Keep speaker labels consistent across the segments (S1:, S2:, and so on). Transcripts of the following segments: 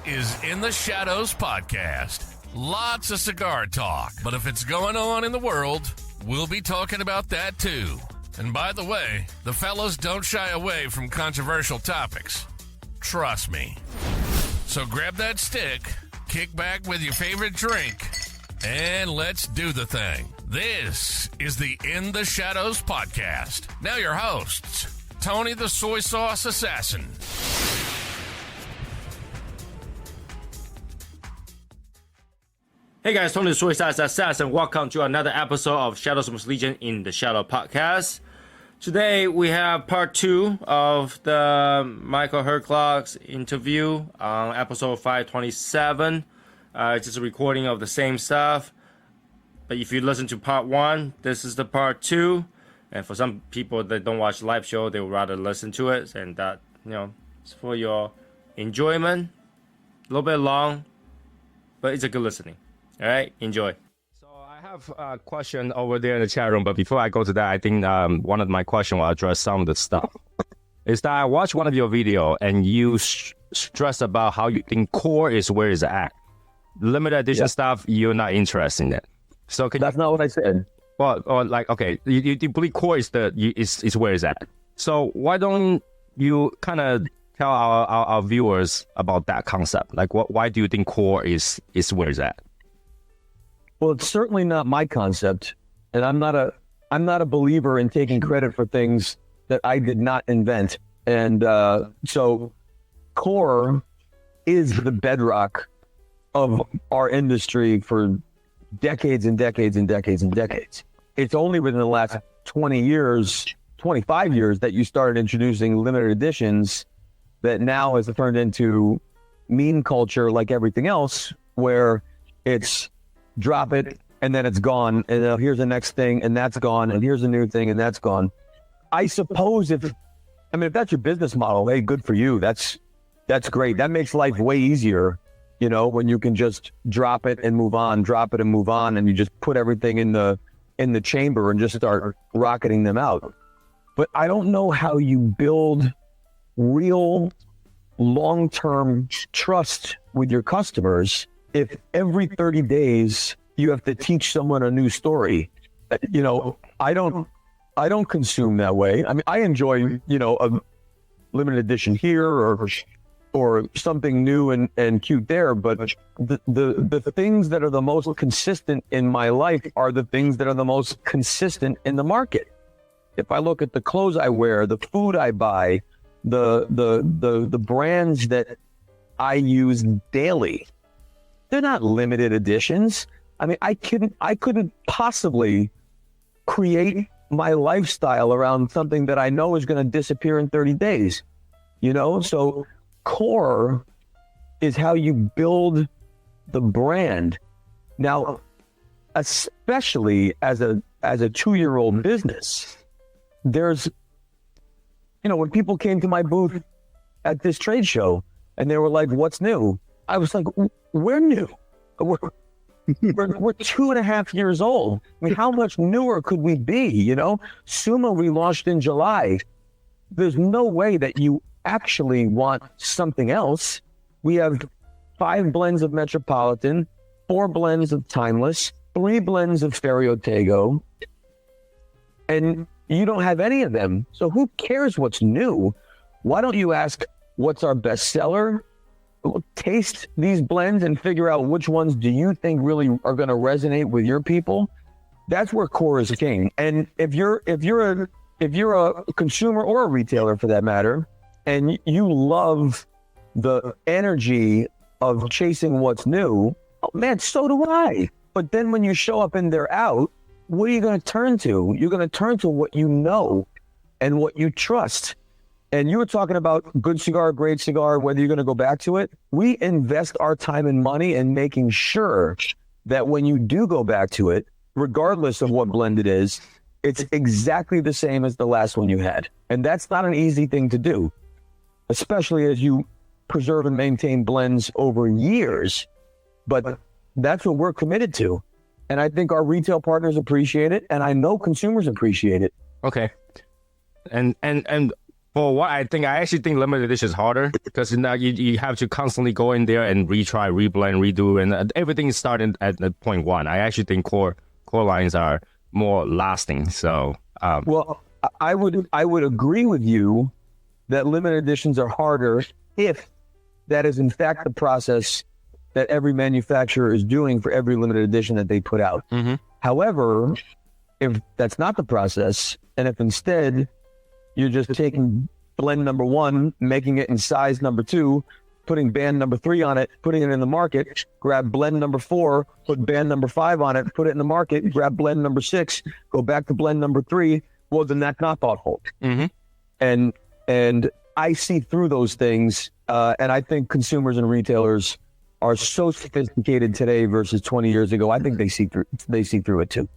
S1: is In the Shadows Podcast. Lots of cigar talk, but if it's going on in the world, we'll be talking about that too. And by the way, the fellows don't shy away from controversial topics. Trust me. So grab that stick, kick back with your favorite drink, and let's do the thing. This is the In the Shadows Podcast. Now your hosts, Tony the Soy Sauce Assassin.
S2: Hey guys, Tony the Soy Sauce Assassin. Welcome to another episode of Shadows of Legion in the Shadow Podcast. Today we have part 2 of the Michael Herklots interview on episode 527. It's just a recording of the same stuff. But if you listen to part 1, this is the part 2. And for some people that don't watch the live show, they would rather listen to it. And that, it's for your enjoyment. A little bit long, but it's a good listening. All right, enjoy. So I have a question over there in the chat room, but before I go to that, I think one of my questions will address some of the stuff. Is that I watched one of your video and you stress about how you think core is where it's at. Limited edition stuff, you're not interested in it. So
S3: That's not what I said.
S2: Well, or like, okay, you believe core is is where it's at. So why don't you kind of tell our viewers about that concept? Like, why do you think core is where it's at?
S3: Well, it's certainly not my concept, and I'm not a believer in taking credit for things that I did not invent. And so core is the bedrock of our industry for decades and decades and decades and decades. It's only within the last 20 years, 25 years that you started introducing limited editions that now has turned into meme culture like everything else, where it's drop it and then it's gone, and here's the next thing and that's gone, and here's a new thing and that's gone. I suppose if that's your business model, hey, good for you. That's great. That makes life way easier, when you can just drop it and move on, and you just put everything in the chamber and just start rocketing them out. But I don't know how you build real long-term trust with your customers if every 30 days you have to teach someone a new story. I don't consume that way. I enjoy, a limited edition here or something new and cute there, but the things that are the most consistent in my life are the things that are the most consistent in the market. If I look at the clothes I wear, the food I buy, the brands that I use daily, they're not limited editions. I couldn't possibly create my lifestyle around something that I know is going to disappear in 30 days. So core is how you build the brand. Now, especially as a 2-year-old business, there's, when people came to my booth at this trade show and they were like, "What's new?" I was like, "We're new. We're 2.5 years old. How much newer could we be? Sumo we launched in July. There's no way that you actually want something else. We have 5 blends of Metropolitan, 4 blends of Timeless, 3 blends of Ferio Tego, and you don't have any of them. So who cares what's new? Why don't you ask what's our best seller? Taste these blends and figure out which ones do you think really are going to resonate with your people." That's where core is king. And if you're a consumer or a retailer for that matter, and you love the energy of chasing what's new, oh man, so do I. But then when you show up and they're out, what are you going to turn to? You're going to turn to what you know and what you trust. And you were talking about good cigar, great cigar, whether you're going to go back to it. We invest our time and money in making sure that when you do go back to it, regardless of what blend it is, it's exactly the same as the last one you had. And that's not an easy thing to do, especially as you preserve and maintain blends over years. But that's what we're committed to. And I think our retail partners appreciate it. And I know consumers appreciate it.
S2: Okay. And For what I actually think limited edition is harder because now you have to constantly go in there and retry, reblend, redo, and everything is starting at the point one. I actually think core lines are more lasting. So,
S3: well, I would agree with you that limited editions are harder if that is in fact the process that every manufacturer is doing for every limited edition that they put out.
S2: Mm-hmm.
S3: However, if that's not the process, and if instead you're just taking blend number 1, making it in size number 2, putting band number 3 on it, putting it in the market, grab blend number 4, put band number 5 on it, put it in the market, grab blend number 6, go back to blend number 3, well, then that's not thoughtful.
S2: Mm-hmm.
S3: And I see through those things, and I think consumers and retailers are so sophisticated today versus 20 years ago. I think they see through it too.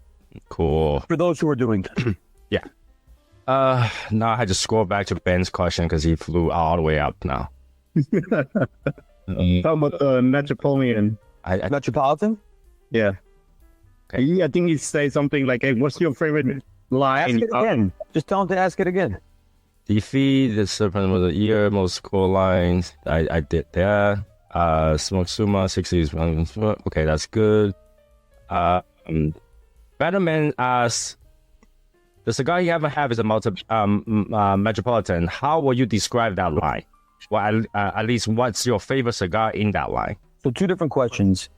S2: Cool.
S3: For those who are doing that.
S2: Yeah. Now I had to scroll back to Ben's question because he flew all the way up now.
S4: Talking about the Metropolitan.
S3: Metropolitan?
S4: Yeah.
S2: Okay.
S4: I think he said something like, hey, what's your favorite line?
S3: Ask it again. Just tell him to ask it again.
S2: Defeat the Serpent of the Year, most core lines. I did that. Smoke Suma, 60s. Okay, that's good. Batman asks, the cigar you ever have is a Metropolitan. How will you describe that line? Well, at least what's your favorite cigar in that line?
S3: So 2 different questions.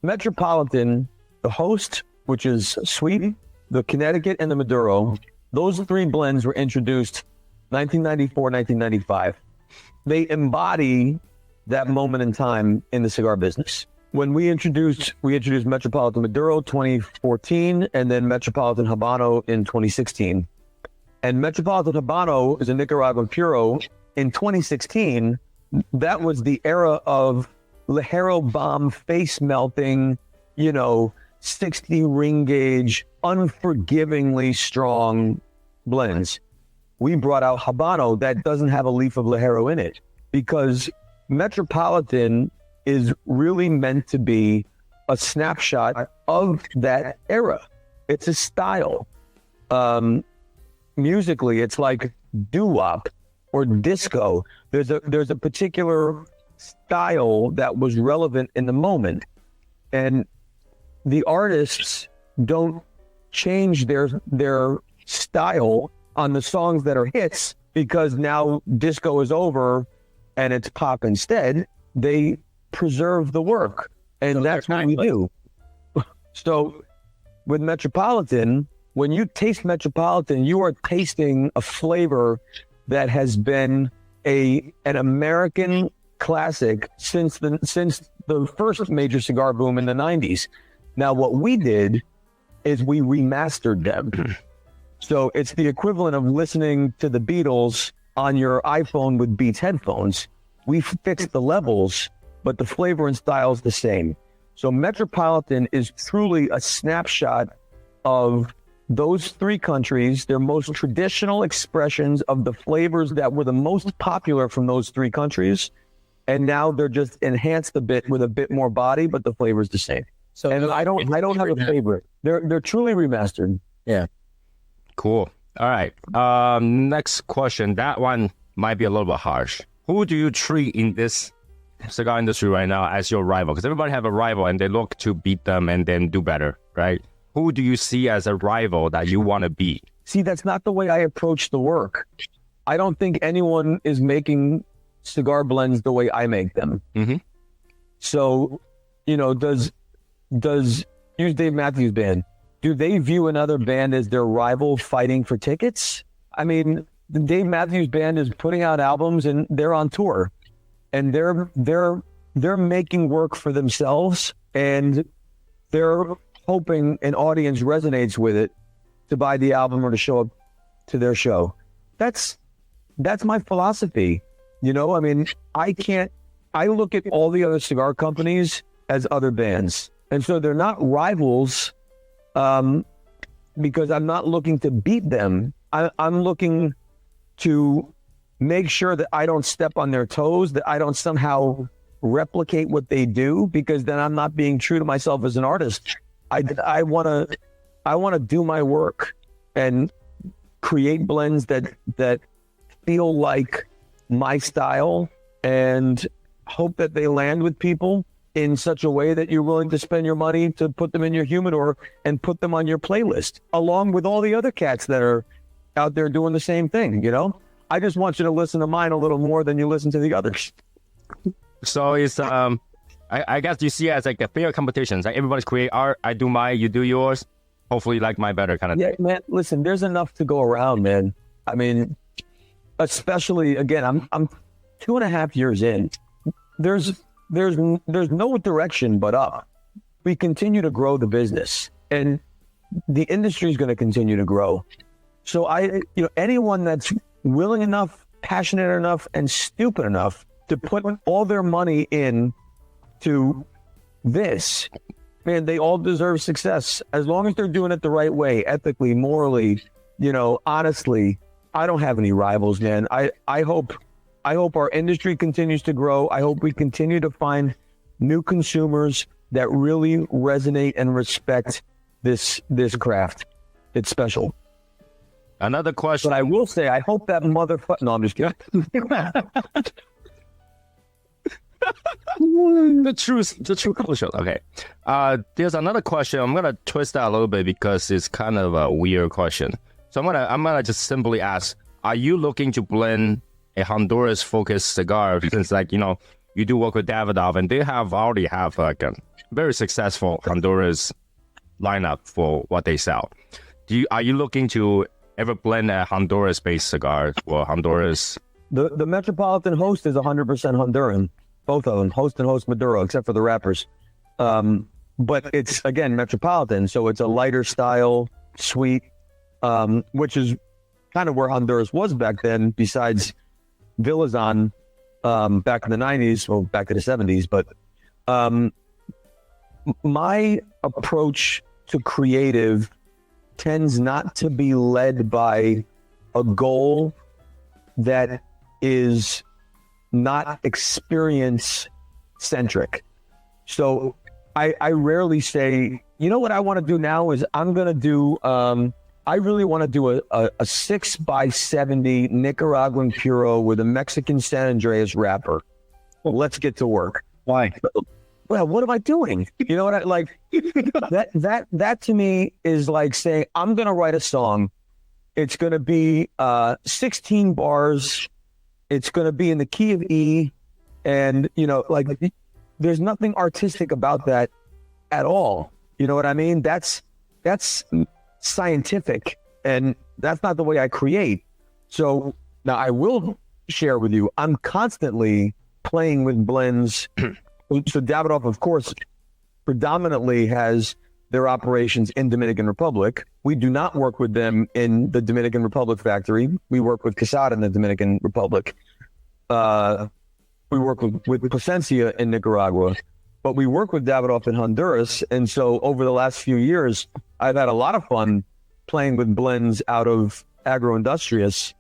S3: Metropolitan, the host, which is sweet, the Connecticut, and the Maduro, those 3 blends were introduced 1994, 1995. They embody that moment in time in the cigar business. When we introduced Metropolitan Maduro 2014 and then Metropolitan Habano in 2016. And Metropolitan Habano is a Nicaraguan Puro. In 2016, that was the era of Ligero bomb, face melting, 60 ring gauge, unforgivingly strong blends. We brought out Habano that doesn't have a leaf of Ligero in it because Metropolitan is really meant to be a snapshot of that era. It's a style. Musically, it's like doo-wop or disco. There's a particular style that was relevant in the moment, and the artists don't change their style on the songs that are hits because now disco is over and it's pop instead. They preserve the work, and that's what we do. So with Metropolitan, when you taste Metropolitan, you are tasting a flavor that has been an American classic since the first major cigar boom in the 90s. Now, what we did is we remastered them. So it's the equivalent of listening to the Beatles on your iPhone with Beats headphones. We fixed the levels, but the flavor and style is the same. So Metropolitan is truly a snapshot of those 3 countries, their most traditional expressions of the flavors that were the most popular from those 3 countries. And now they're just enhanced a bit with a bit more body, but the flavor is the same. So, and I don't have a favorite. They're truly remastered.
S4: Yeah.
S2: Cool. All right. Next question. That one might be a little bit harsh. Who do you treat in this cigar industry right now as your rival? Because everybody have a rival and they look to beat them and then do better, right? Who do you see as a rival that you want to beat?
S3: See, that's not the way I approach the work. I don't think anyone is making cigar blends the way I make them.
S2: Mm-hmm.
S3: So, does use Dave Matthews Band, do they view another band as their rival fighting for tickets? I mean, the Dave Matthews Band is putting out albums and they're on tour, and they're making work for themselves, and they're hoping an audience resonates with it to buy the album or to show up to their show. That's my philosophy. I mean, I look at all the other cigar companies as other bands. And so they're not rivals because I'm not looking to beat them. I'm looking to make sure that I don't step on their toes, that I don't somehow replicate what they do, because then I'm not being true to myself as an artist. I want to do my work and create blends that feel like my style and hope that they land with people in such a way that you're willing to spend your money to put them in your humidor and put them on your playlist, along with all the other cats that are out there doing the same thing, you know? I just want you to listen to mine a little more than you listen to the others.
S2: So it's I guess you see it as like a fair competition. Like everybody's create art. I do mine, you do yours. Hopefully, you like mine better, kind of
S3: Yeah,
S2: thing.
S3: man. Listen, there's enough to go around, man. I mean, especially again, I'm 2.5 years in. There's no direction but up. We continue to grow the business, and the industry is going to continue to grow. So anyone that's willing enough, passionate enough, and stupid enough to put all their money in to this, man, they all deserve success as long as they're doing it the right way, ethically, morally, honestly. I don't have any rivals, man. I hope our industry continues to grow. I hope we continue to find new consumers that really resonate and respect this craft. It's special.
S2: Another question.
S3: But I will say, I hope that motherfucker. No, I'm just kidding.
S2: the true culture. Okay. There's another question. I'm gonna twist that a little bit because it's kind of a weird question. So I'm gonna just simply ask: are you looking to blend a Honduras focused cigar? Since you do work with Davidoff, and they already have like a very successful Honduras lineup for what they sell. Are you looking to ever blend a Honduras based cigar or Honduras?
S3: The Metropolitan Host is 100% Honduran. Both of them, Host and Host Maduro, except for the wrappers. But it's, again, Metropolitan, so it's a lighter style, sweet, which is kind of where Honduras was back then, besides Villazon back in the 90s, well, back in the 70s. But my approach to creative tends not to be led by a goal that is not experience centric. So I rarely say, what I want to do now is I'm going to do, I really want to do a 6x70 Nicaraguan Puro with a Mexican San Andreas wrapper. Well, let's get to work.
S4: Why?
S3: Well, what am I doing? You know what I like? That to me is like saying, I'm going to write a song. It's going to be 16 bars. It's going to be in the key of E, and there's nothing artistic about that at all. You know what I mean? That's scientific, and that's not the way I create. So now I will share with you, I'm constantly playing with blends. So Davidoff, of course, predominantly has their operations in Dominican Republic. We do not work with them in the Dominican Republic factory. We work with Quesada in the Dominican Republic. We work with Plasencia in Nicaragua, but we work with Davidoff in Honduras. And so over the last few years, I've had a lot of fun playing with blends out of Agroindustrias,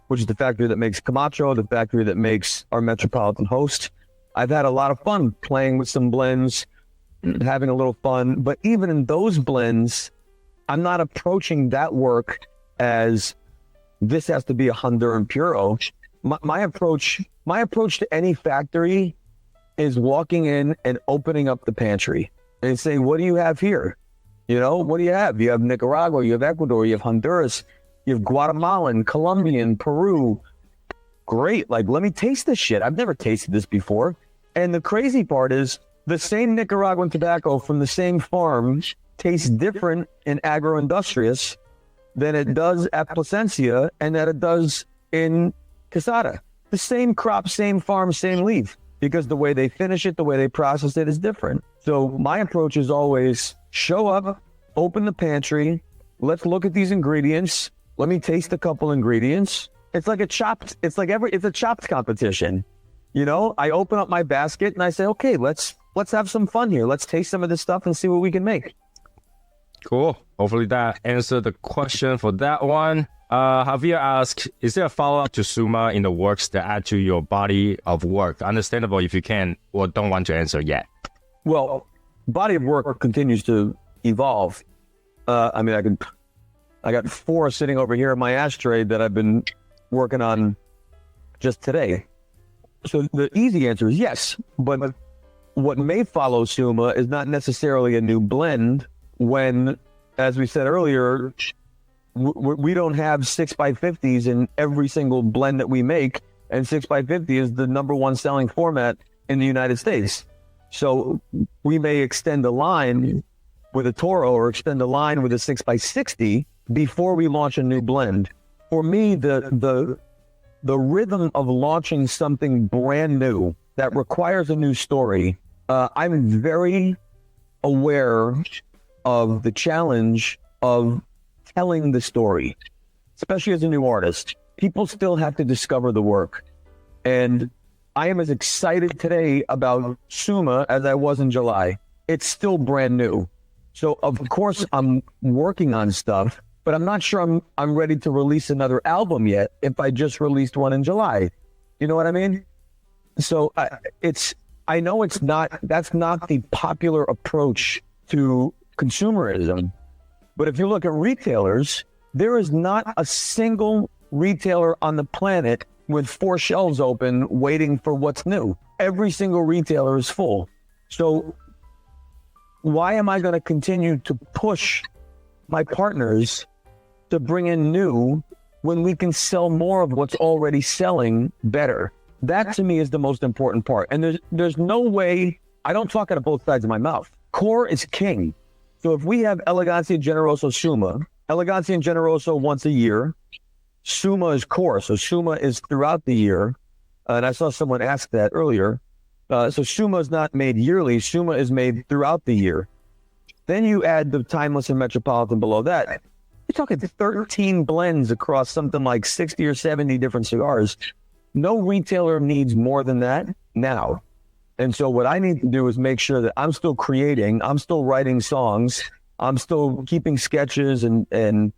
S3: which is the factory that makes Camacho, the factory that makes our Metropolitan Host. I've had a lot of fun playing with some blends, having a little fun. But even in those blends, I'm not approaching that work as this has to be a Honduran Puro. My approach to any factory is walking in and opening up the pantry and saying, what do you have here? What do you have? You have Nicaragua, you have Ecuador, you have Honduras, you have Guatemalan, Colombian, Peru. Great. Like, let me taste this shit. I've never tasted this before. And the crazy part is the same Nicaraguan tobacco from the same farm tastes different in Agroindustrias than it does at Plasencia and that it does in Quesada. The same crop, same farm, same leaf, because the way they finish it, the way they process it is different. So my approach is always show up, open the pantry, let's look at these ingredients. Let me taste a couple ingredients. It's a chopped competition. I open up my basket and I say, okay, let's have some fun here. Let's taste some of this stuff and see what we can make.
S2: Cool. Hopefully that answered the question for that one. Javier asked, is there a follow-up to Suma in the works to add to your body of work? Understandable if you can or don't want to answer yet.
S3: Well, body of work continues to evolve. I got 4 sitting over here in my ashtray that I've been working on just today. So the easy answer is yes, but what may follow Suma is not necessarily a new blend when, as we said earlier, we don't have 6x50s in every single blend that we make, and 6x50 is the number one selling format in the United States. So we may extend a line with a Toro or extend a line with a 6x60 before we launch a new blend. For me, the rhythm of launching something brand new that requires a new story, I'm very aware of the challenge of telling the story, especially as a new artist. People still have to discover the work. And I am as excited today about Suma as I was in July. It's still brand new. So of course I'm working on stuff, but I'm not sure I'm ready to release another album yet if I just released one in July. You know what I mean? So I know that's not the popular approach to consumerism, but if you look at retailers, there is not a single retailer on the planet with 4 shelves open waiting for what's new. Every single retailer is full. So why am I going to continue to push my partners to bring in new when we can sell more of what's already selling better? That to me is the most important part. And there's no way, I don't talk out of both sides of my mouth. Core is king. So if we have Elegancia Generoso Suma, Elegancia and Generoso once a year, Suma is core. So Suma is throughout the year. And I saw someone ask that earlier. So Suma is not made yearly. Suma is made throughout the year. Then you add the Timeless and Metropolitan below that. You're talking 13 blends across something like 60 or 70 different cigars. No retailer needs more than that now. And so what I need to do is make sure that I'm still creating, I'm still writing songs, I'm still keeping sketches and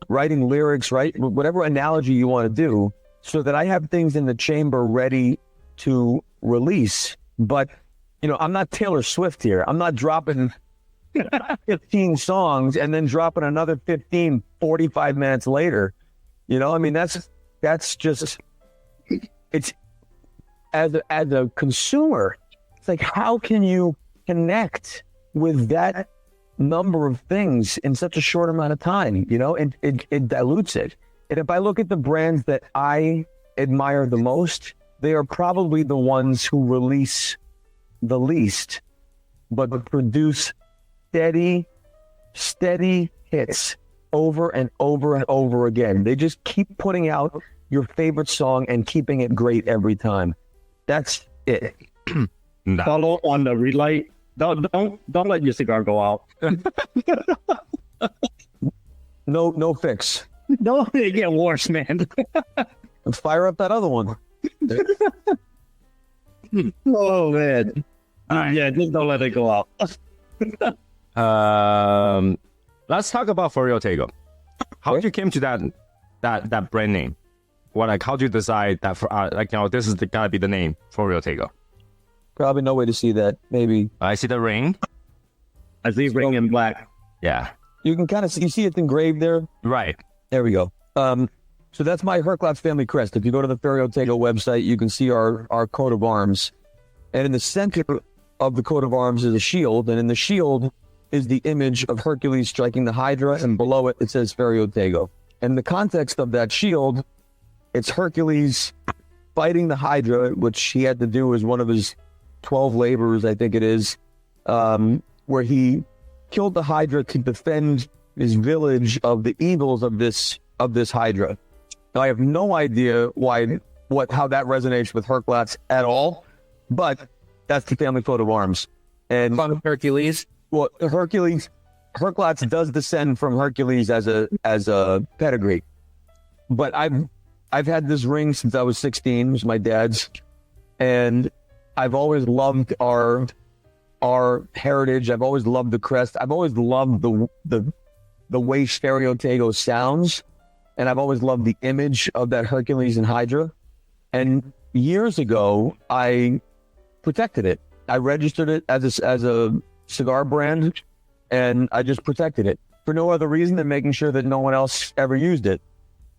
S3: writing lyrics, right? Whatever analogy you want to do, so that I have things in the chamber ready to release. But, I'm not Taylor Swift here. I'm not dropping 15 songs and then dropping another 15, 45 minutes later. That's just, it's as a consumer, it's like, how can you connect with that number of things in such a short amount of time? It dilutes it. And if I look at the brands that I admire the most, they are probably the ones who release the least, but produce steady hits over and over and over again. They just keep putting out your favorite song and keeping it great every time. That's it.
S4: Follow on the relight. Don't let your cigar go out.
S3: No fix.
S4: No, it get worse, man.
S3: Fire up that other one.
S4: Oh man. Yeah, just don't let it go out.
S2: Let's talk about Ferio Tego. How did you came to that brand name? How do you decide that this is gotta be the name Ferio Tego?
S3: Probably no way to see that. Maybe
S2: I see the ring.
S4: I see ring in black.
S2: Yeah,
S3: you can kind of see it's engraved there.
S2: Right.
S3: There we go. So that's my Herklots family crest. If you go to the Ferio Tego website, you can see our coat of arms. And in the center of the coat of arms is a shield. And in the shield is the image of Hercules striking the Hydra. And below it, it says Ferio Tego. And the context of that shield, it's Hercules fighting the Hydra, which he had to do as one of his 12 labors, I think it is, where he killed the Hydra to defend his village of the evils of this Hydra. Now, I have no idea how that resonates with Herklots at all, but that's the family coat of arms. And
S2: From Hercules.
S3: Well, Herklots does descend from Hercules as a pedigree, but I've had this ring since I was 16. It was my dad's, and I've always loved our heritage. I've always loved the crest. I've always loved the way Ferio Tego sounds, and I've always loved the image of that Hercules and Hydra. And years ago, I protected it. I registered it as a cigar brand, and I just protected it for no other reason than making sure that no one else ever used it.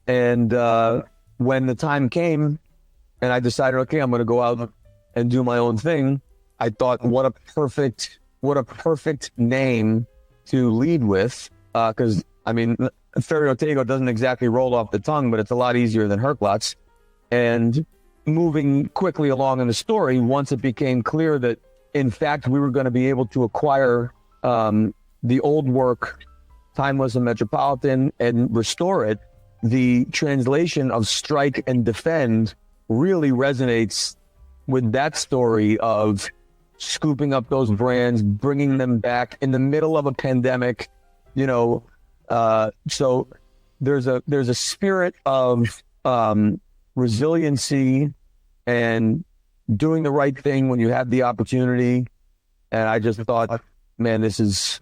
S3: And when the time came and I decided, okay, I'm going to go out and do my own thing, I thought, what a perfect name to lead with. Because, I mean, Ferio Tego doesn't exactly roll off the tongue, but it's a lot easier than Herklots. And moving quickly along in the story, once it became clear that, in fact, we were going to be able to acquire the old work, Timeless and Metropolitan, and restore it, the translation of strike and defend really resonates with that story of scooping up those brands, bringing them back in the middle of a pandemic, you know. So there's a spirit of resiliency and doing the right thing when you have the opportunity. And I just thought, man, this is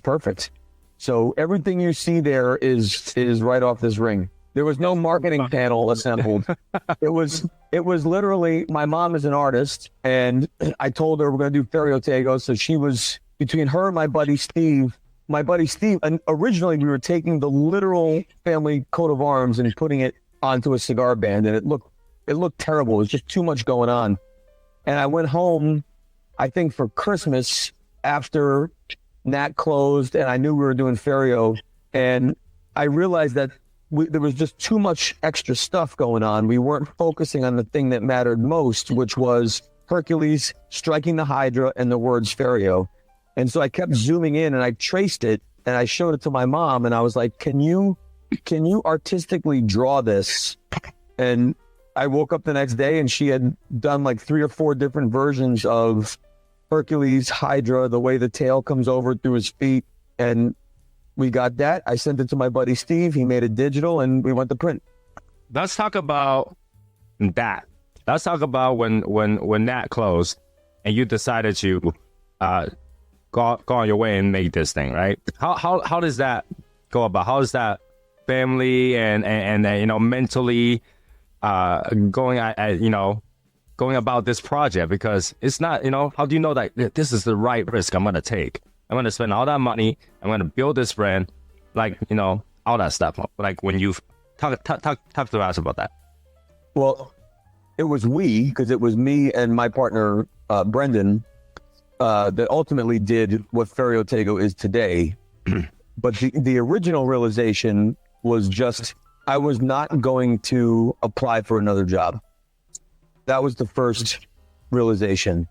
S3: perfect. So everything you see there is right off this ring. There was no marketing panel assembled. It was literally, my mom is an artist, and I told her we're going to do Ferio Tego. So she was, between her and my buddy Steve, and originally we were taking the literal family coat of arms and putting it onto a cigar band, and it looked terrible. It was just too much going on. And I went home, I think for Christmas, after Nat closed, and I knew we were doing Ferio, and I realized that there was just too much extra stuff going on. We weren't focusing on the thing that mattered most, which was Hercules striking the Hydra and the words Ferio. And so I kept zooming in, and I traced it, and I showed it to my mom, and I was like, can you artistically draw this? And I woke up the next day, and she had done like 3 or 4 different versions of Hercules, Hydra, the way the tail comes over through his feet. And we got that. I sent it to my buddy Steve. He made it digital, and we went to print.
S2: Let's talk about that. Let's talk about when that closed and you decided to go on your way and make this thing, right? How does that go about? How is that family and mentally going about this project? Because it's not, how do you know that this is the right risk I'm going to take? I'm going to spend all that money. I'm going to build this brand, all that stuff. Like when you talk to us about that.
S3: Well, it was because it was me and my partner, Brendan, that ultimately did what Ferio Tego is today. But the original realization was just, I was not going to apply for another job. That was the first realization.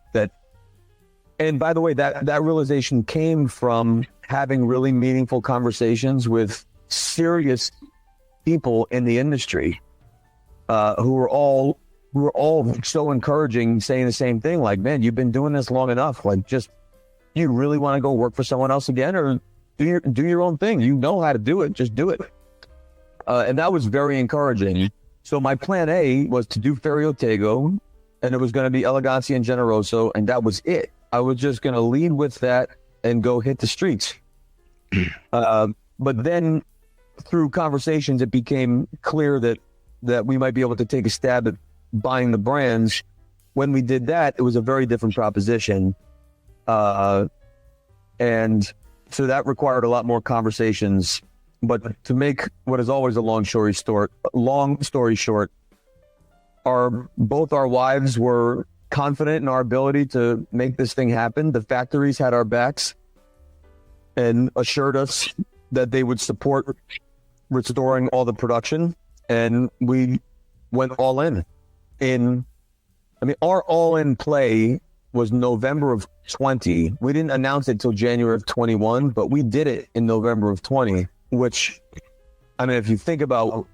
S3: And by the way, that realization came from having really meaningful conversations with serious people in the industry, who were all so encouraging, saying the same thing, like, man, you've been doing this long enough. Like, just, do you really want to go work for someone else again, or do your own thing? You know how to do it. Just do it. And that was very encouraging. So my plan A was to do Ferio Tego, and it was going to be Elegancia and Generoso, and that was it. I was just going to lead with that and go hit the streets. But then through conversations, it became clear that we might be able to take a stab at buying the brands. When we did that, it was a very different proposition. And so that required a lot more conversations. But to make what is always a long story short, both our wives were confident in our ability to make this thing happen. The factories had our backs and assured us that they would support restoring all the production. And we went all in. Our all-in play was November of 20. We didn't announce it till January of 21, but we did it in November of 20, which, if you think about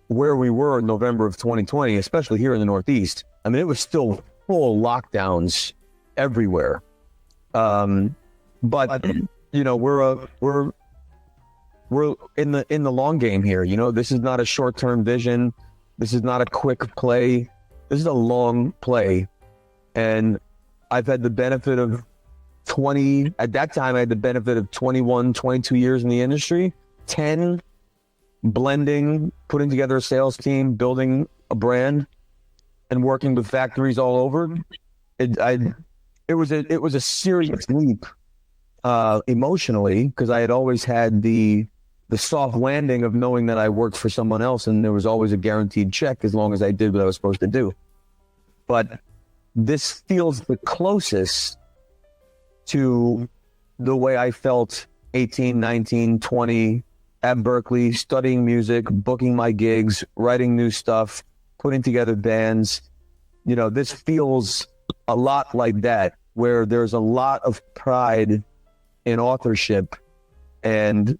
S3: where we were in November of 2020, especially here in the Northeast, it was still full lockdowns everywhere. But we're in the long game here. This is not a short-term vision. This is not a quick play. This is a long play. And I've had the benefit of 21, 22 years in the industry, 10 blending, putting together a sales team, building a brand, and working with factories all over. It was a serious leap emotionally, because I had always had the soft landing of knowing that I worked for someone else and there was always a guaranteed check as long as I did what I was supposed to do. But this feels the closest to the way I felt 18, 19, 20 at Berkeley, studying music, booking my gigs, writing new stuff, putting together bands. You know, this feels a lot like that, where there's a lot of pride in authorship and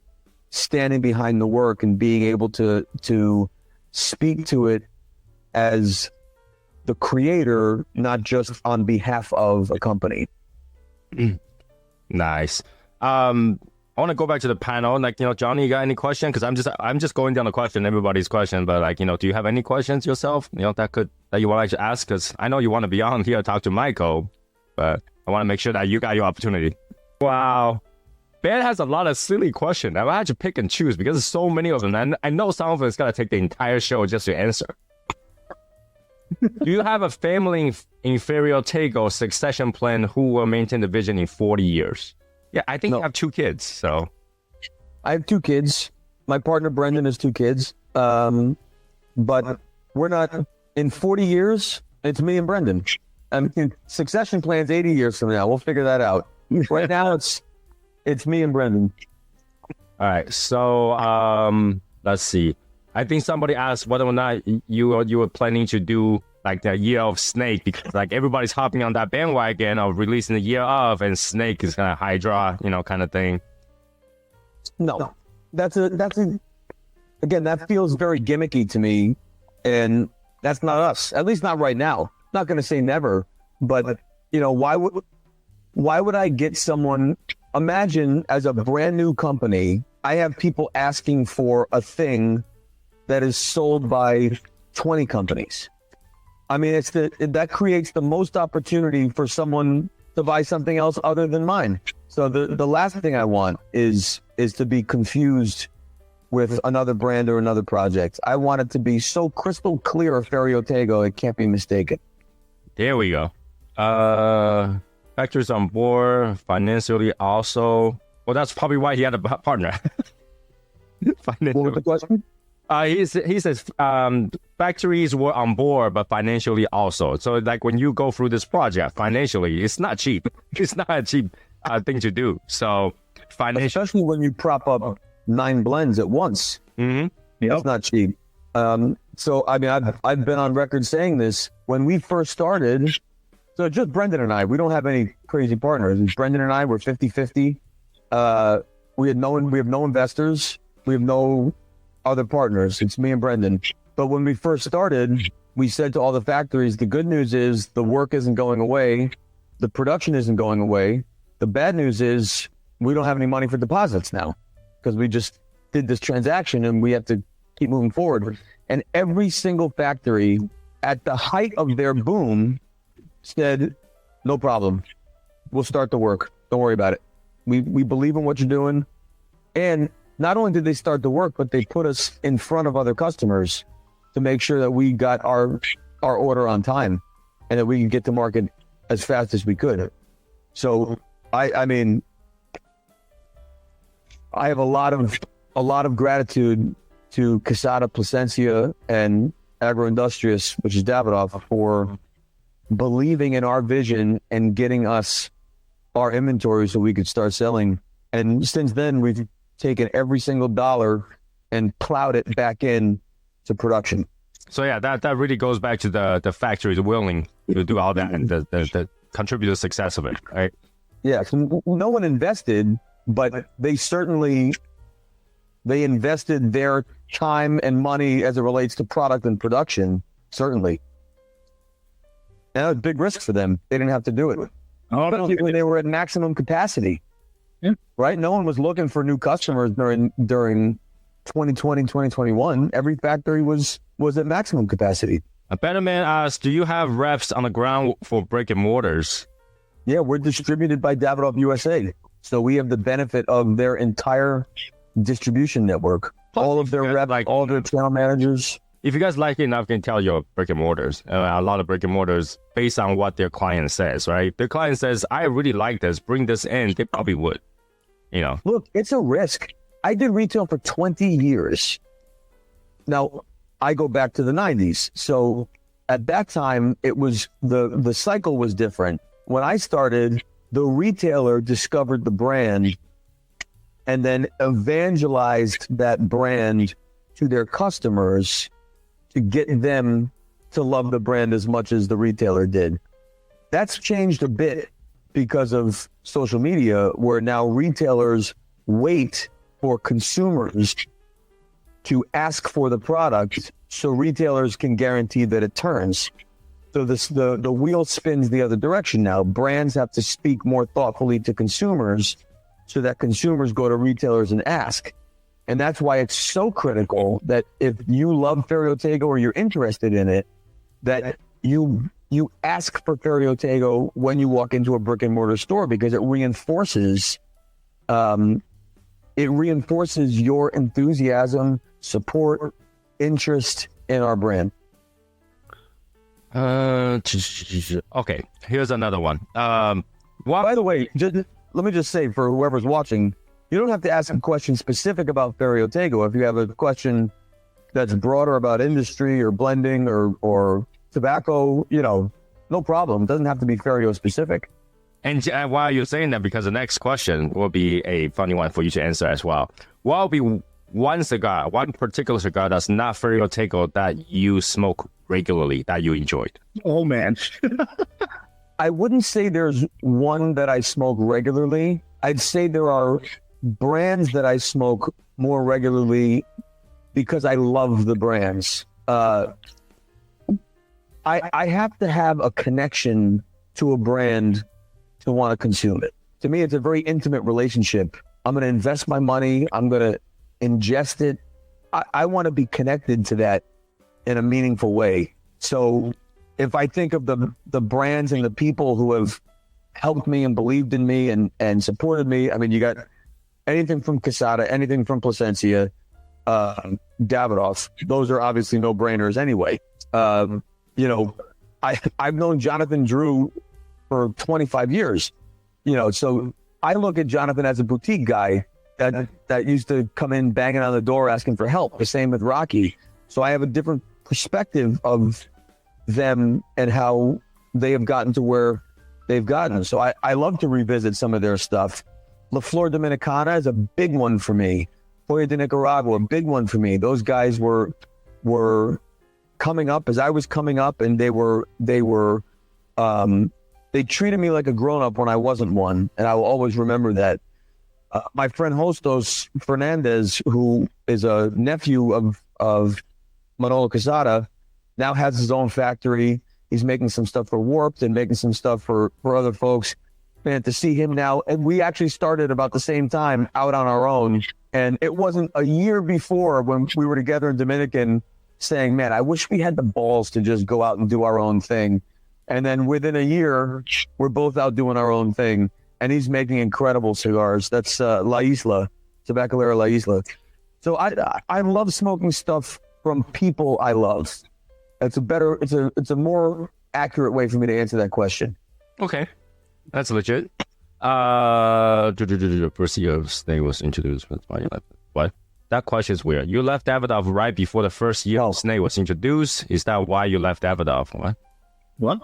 S3: standing behind the work and being able to speak to it as the creator, not just on behalf of a company.
S2: Nice. I want to go back to the panel. Like, Johnny, you got any question? Because I'm just going down the question, everybody's question. But like, do you have any questions yourself? That you want to ask? Because I know you want to be on here talk to Michael, but I want to make sure that you got your opportunity. Wow. Ben has a lot of silly questions. I had to pick and choose because there's so many of them. And I know some of it's going to take the entire show just to answer. Do you have a family in Ferio Tego succession plan who will maintain the vision in 40 years? Yeah, I think you have 2 kids, so.
S3: I have 2 kids. My partner, Brendan, has 2 kids. But we're not, in 40 years, it's me and Brendan. I mean, succession plan's 80 years from now. We'll figure that out. Right now, it's me and Brendan.
S2: All right, so let's see. I think somebody asked whether or not you were planning to do like the year of Snake, because like everybody's hopping on that bandwagon of releasing the year of, and Snake is kind of Hydra, kind of thing.
S3: No, that's a again, that feels very gimmicky to me, and that's not us. At least not right now. Not going to say never, but why would I get someone? Imagine as a brand new company, I have people asking for a thing that is sold by 20 companies. I mean, that creates the most opportunity for someone to buy something else other than mine. So the last thing I want is to be confused with another brand or another project. I want it to be so crystal clear of Ferio Tego, it can't be mistaken.
S2: There we go. Factories on board, financially also. Well, that's probably why he had a partner.
S3: What was the question?
S2: He says factories were on board, but financially also. So like when you go through this project, financially, it's not cheap. It's not a cheap thing to do. So financially,
S3: especially when you prop up 9 blends at once.
S2: Mm-hmm.
S3: Yep. It's not cheap. So I mean, I've been on record saying this when we first started. So just Brendan and I, we don't have any crazy partners. It's Brendan and I, we're 50-50. We have no investors. We have no other partners. It's me and Brendan. But when we first started, we said to all the factories, the good news is the work isn't going away. The production isn't going away. The bad news is we don't have any money for deposits now because we just did this transaction and we have to keep moving forward. And every single factory at the height of their boom said, no problem. We'll start the work. Don't worry about it. We believe in what you're doing. And not only did they start the work, but they put us in front of other customers to make sure that we got our order on time and that we can get to market as fast as we could. So I mean, I have a lot of gratitude to Casada Plasencia and Agroindustrias, which is Davidoff, for believing in our vision and getting us our inventory so we could start selling. And since then, we've taken every single dollar and plowed it back in to production.
S2: So yeah, that really goes back to the factories willing to do all that and the contribute to the success of it, right?
S3: Yeah, so no one invested, but they invested their time and money as it relates to product and production, certainly. And that was a big risk for them. They didn't have to do it. Especially when they were at maximum capacity.
S4: Yeah.
S3: Right? No one was looking for new customers during 2020, 2021. Every factory was at maximum capacity.
S2: A better man asks, do you have reps on the ground for brick and mortars?
S3: Yeah, we're distributed by Davidoff USA. So we have the benefit of their entire distribution network.
S2: Plus,
S3: all of their reps, all of their channel managers.
S2: If you guys like it enough, can tell your brick and mortars. A lot of brick and mortars based on what their client says, right? Their client says, I really like this, bring this in, they probably would.
S3: Look, it's a risk. I did retail for 20 years. Now, I go back to the 90s. So at that time, it was the cycle was different. When I started, the retailer discovered the brand and then evangelized that brand to their customers to get them to love the brand as much as the retailer did. That's changed a bit because of social media, where now retailers wait for consumers to ask for the product so retailers can guarantee that it turns. So the wheel spins the other direction now. Brands have to speak more thoughtfully to consumers so that consumers go to retailers and ask. And that's why it's so critical that if you love Ferio Tego or you're interested in it, that you ask for Ferio Tego when you walk into a brick and mortar store, because it reinforces your enthusiasm, support, interest in our brand.
S2: Okay, here's another one.
S3: By the way, let me just say for whoever's watching, you don't have to ask a question specific about Ferio Tego. If you have a question that's broader about industry or blending or tobacco, no problem. It doesn't have to be Ferio specific.
S2: And while you're saying that, because the next question will be a funny one for you to answer as well. What will be one particular cigar that's not Ferio Tego that you smoke regularly that you enjoyed?
S4: Oh, man.
S3: I wouldn't say there's one that I smoke regularly. I'd say there are brands that I smoke more regularly because I love the brands. I have to have a connection to a brand to want to consume it. To me, it's a very intimate relationship. I'm going to invest my money. I'm going to ingest it. I want to be connected to that in a meaningful way. So if I think of the brands and the people who have helped me and believed in me and supported me, I mean, you got anything from Quesada, anything from Plasencia, Davidoff. Those are obviously no-brainers anyway. I've known Jonathan Drew for 25 years, so I look at Jonathan as a boutique guy that used to come in banging on the door asking for help. The same with Rocky. So I have a different perspective of them and how they have gotten to where they've gotten. So I love to revisit some of their stuff. La Flor Dominicana is a big one for me. Pollo de Nicaragua, a big one for me. Those guys were coming up as I was coming up, and they treated me like a grown-up when I wasn't one, and I will always remember that. My friend Hostos Fernandez, who is a nephew of Manolo Quesada, now has his own factory. He's making some stuff for Warped and making some stuff for other folks. Man, to see him now, and we actually started about the same time out on our own, and it wasn't a year before when we were together in Dominican saying, man, I wish we had the balls to just go out and do our own thing. And then within a year, we're both out doing our own thing. And he's making incredible cigars. That's La Isla, Tabacalera La Isla. So I love smoking stuff from people I love. It's a more accurate way for me to answer that question.
S2: Okay, that's legit. Bercio's Snake was introduced. What? That question is weird. You left Davidoff right before the first year Snake was introduced. Is that why you left Davidoff?
S4: What?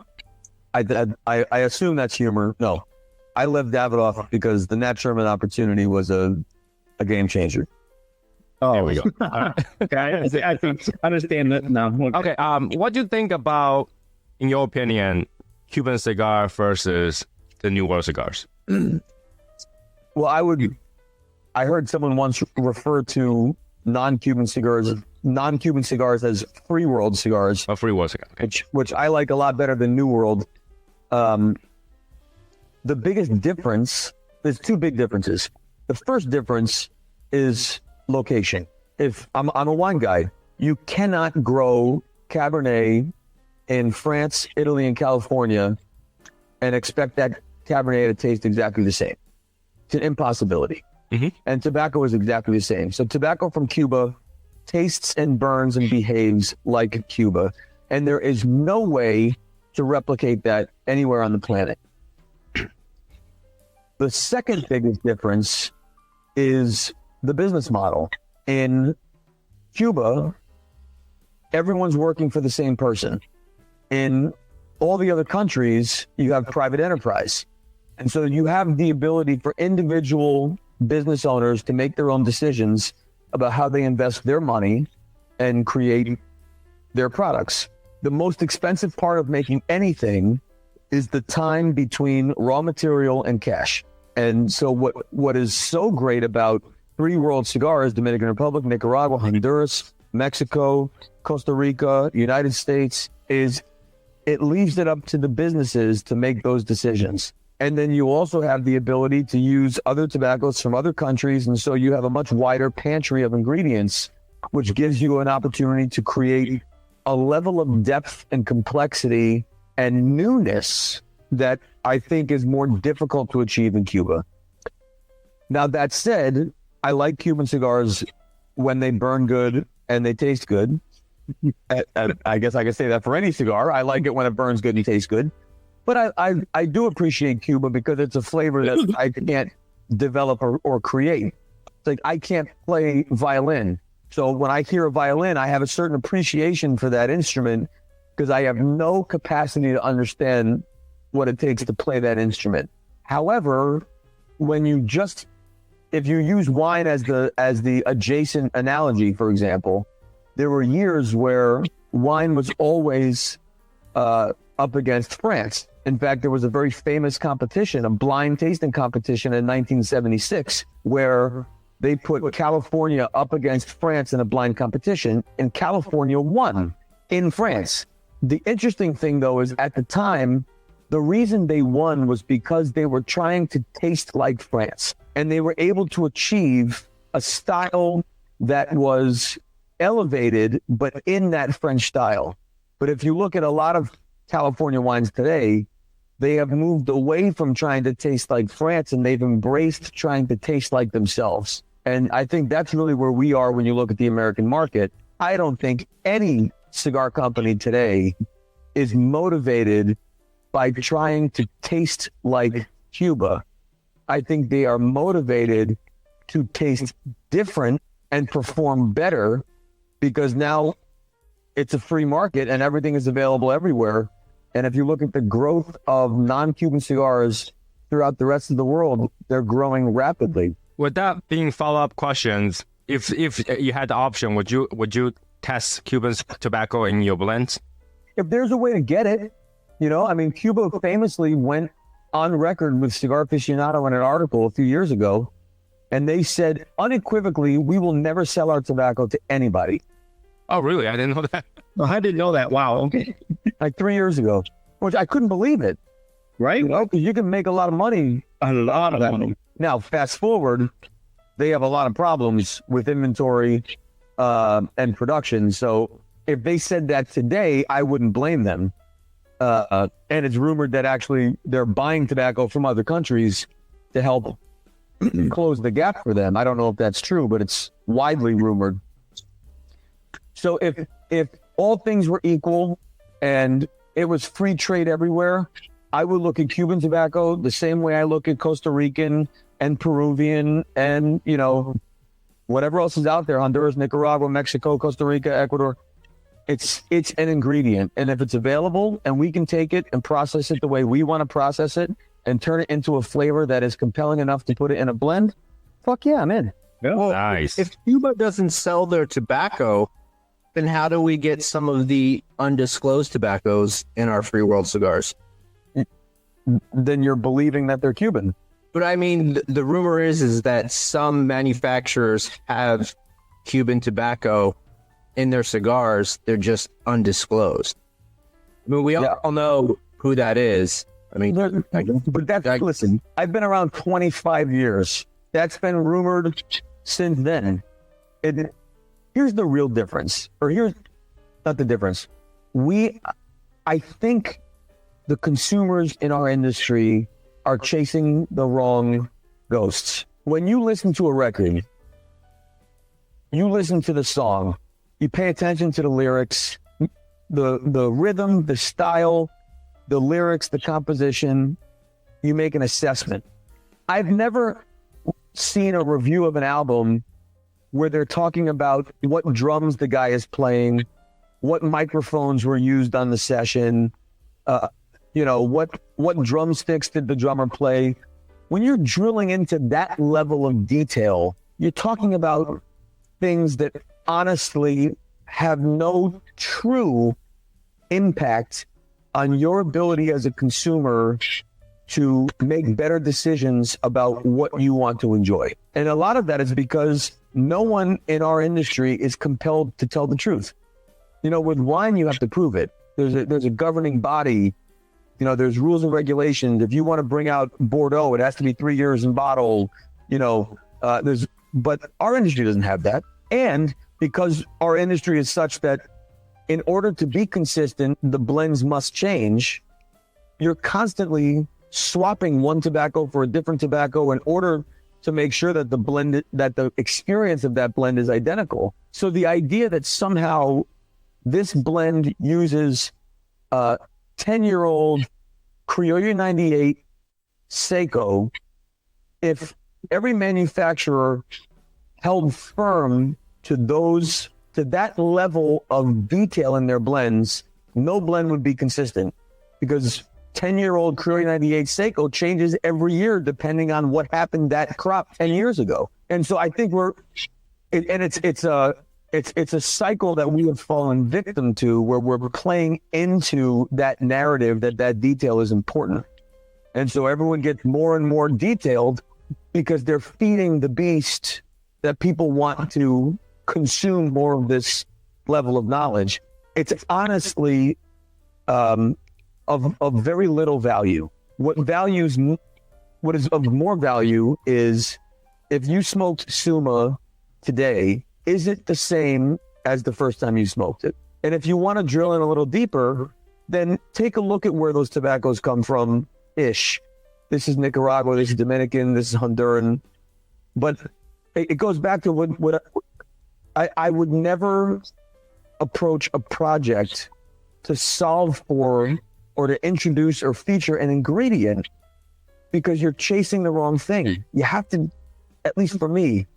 S3: I assume that's humor. No, I left Davidoff because the Nat Sherman opportunity was a game changer.
S4: Oh,
S2: there we go.
S4: Okay, I think understand that now.
S2: Okay. What do you think about, in your opinion, Cuban cigar versus the New World cigars?
S3: Well, I heard someone once refer to non-Cuban cigars as free world cigars.
S2: A free world cigar, okay.
S3: which I like a lot better than New World. The biggest difference, there's two big differences. The first difference is location. If I'm a wine guy, you cannot grow Cabernet in France, Italy, and California and expect that Cabernet to taste exactly the same. It's an impossibility.
S2: Mm-hmm.
S3: And tobacco is exactly the same. So tobacco from Cuba tastes and burns and behaves like Cuba. And there is no way to replicate that anywhere on the planet. The second biggest difference is the business model. In Cuba, everyone's working for the same person. In all the other countries, you have private enterprise. And so you have the ability for individual business owners to make their own decisions about how they invest their money and create their products. The most expensive part of making anything is the time between raw material and cash. And so what is so great about three world cigars, Dominican Republic, Nicaragua, Honduras, Mexico, Costa Rica, United States, is it leaves it up to the businesses to make those decisions. And then you also have the ability to use other tobaccos from other countries. And so you have a much wider pantry of ingredients, which gives you an opportunity to create a level of depth and complexity and newness that I think is more difficult to achieve in Cuba. Now, that said, I like Cuban cigars when they burn good and they taste good. I guess I can say that for any cigar. I like it when it burns good and tastes good. But I do appreciate Cuba because it's a flavor that I can't develop or create. It's like I can't play violin. So when I hear a violin, I have a certain appreciation for that instrument because I have no capacity to understand what it takes to play that instrument. However, if you use wine as the adjacent analogy, for example, there were years where wine was always up against France. In fact, there was a very famous competition, a blind tasting competition in 1976, where they put California up against France in a blind competition, and California won in France. The interesting thing, though, is at the time, the reason they won was because they were trying to taste like France, and they were able to achieve a style that was elevated, but in that French style. But if you look at a lot of California wines today, they have moved away from trying to taste like France and they've embraced trying to taste like themselves. And I think that's really where we are when you look at the American market. I don't think any cigar company today is motivated by trying to taste like Cuba. I think they are motivated to taste different and perform better because now it's a free market and everything is available everywhere. And if you look at the growth of non-Cuban cigars throughout the rest of the world, they're growing rapidly.
S2: With that being follow-up questions, if you had the option, would you test Cuban tobacco in your blends?
S3: If there's a way to get it, Cuba famously went on record with Cigar Aficionado in an article a few years ago, and they said unequivocally, we will never sell our tobacco to anybody.
S2: Oh, really? I didn't know that.
S4: Oh, I didn't know that. Wow. Okay.
S3: Like 3 years ago, which I couldn't believe it.
S4: Right?
S3: Because you can make a lot of money.
S4: A lot of money.
S3: Now, fast forward, they have a lot of problems with inventory and production. So if they said that today, I wouldn't blame them. And it's rumored that actually they're buying tobacco from other countries to help close the gap for them. I don't know if that's true, but it's widely rumored. So if all things were equal and it was free trade everywhere, I would look at Cuban tobacco the same way I look at Costa Rican and Peruvian and, whatever else is out there, Honduras, Nicaragua, Mexico, Costa Rica, Ecuador. It's an ingredient. And if it's available and we can take it and process it the way we want to process it and turn it into a flavor that is compelling enough to put it in a blend, fuck yeah, I'm in.
S4: Yeah.
S5: Well,
S2: Nice.
S5: if Cuba doesn't sell their tobacco, then how do we get some of the undisclosed tobaccos in our free world cigars?
S3: Then you're believing that they're Cuban.
S5: But I mean, the rumor is that some manufacturers have Cuban tobacco in their cigars. They're just undisclosed. I mean, we all know who that is. I mean,
S3: Listen, I've been around 25 years. That's been rumored since then. Here's the real difference, or here's not the difference. I think the consumers in our industry are chasing the wrong ghosts. When you listen to a record, you listen to the song, you pay attention to the lyrics, the rhythm, the style, the lyrics, the composition, you make an assessment. I've never seen a review of an album where they're talking about what drums the guy is playing, what microphones were used on the session, what drumsticks did the drummer play. When you're drilling into that level of detail, you're talking about things that honestly have no true impact on your ability as a consumer to make better decisions about what you want to enjoy. And a lot of that is because no one in our industry is compelled to tell the truth. With wine, you have to prove it. There's a governing body. There's rules and regulations. If you want to bring out Bordeaux, it has to be 3 years in bottle. But our industry doesn't have that. And because our industry is such that in order to be consistent, the blends must change, you're constantly swapping one tobacco for a different tobacco in order to make sure that the experience of that blend is identical. So the idea that somehow this blend uses 10-year-old Criollo 98 Seco, if every manufacturer held firm to that level of detail in their blends, no blend would be consistent, because 10-year-old Criollo 98 Seco changes every year depending on what happened that crop 10 years ago. And so I think it's a cycle that we have fallen victim to, where we're playing into that narrative that detail is important. And so everyone gets more and more detailed because they're feeding the beast that people want to consume more of this level of knowledge. It's honestly of very little value. What is of more value is, if you smoked Suma today, is it the same as the first time you smoked it? And if you want to drill in a little deeper, then take a look at where those tobaccos come from ish. This is Nicaragua, this is Dominican, this is Honduran. But it goes back to what I would never approach a project to solve for or to introduce or feature an ingredient, because you're chasing the wrong thing. You have to, at least for me,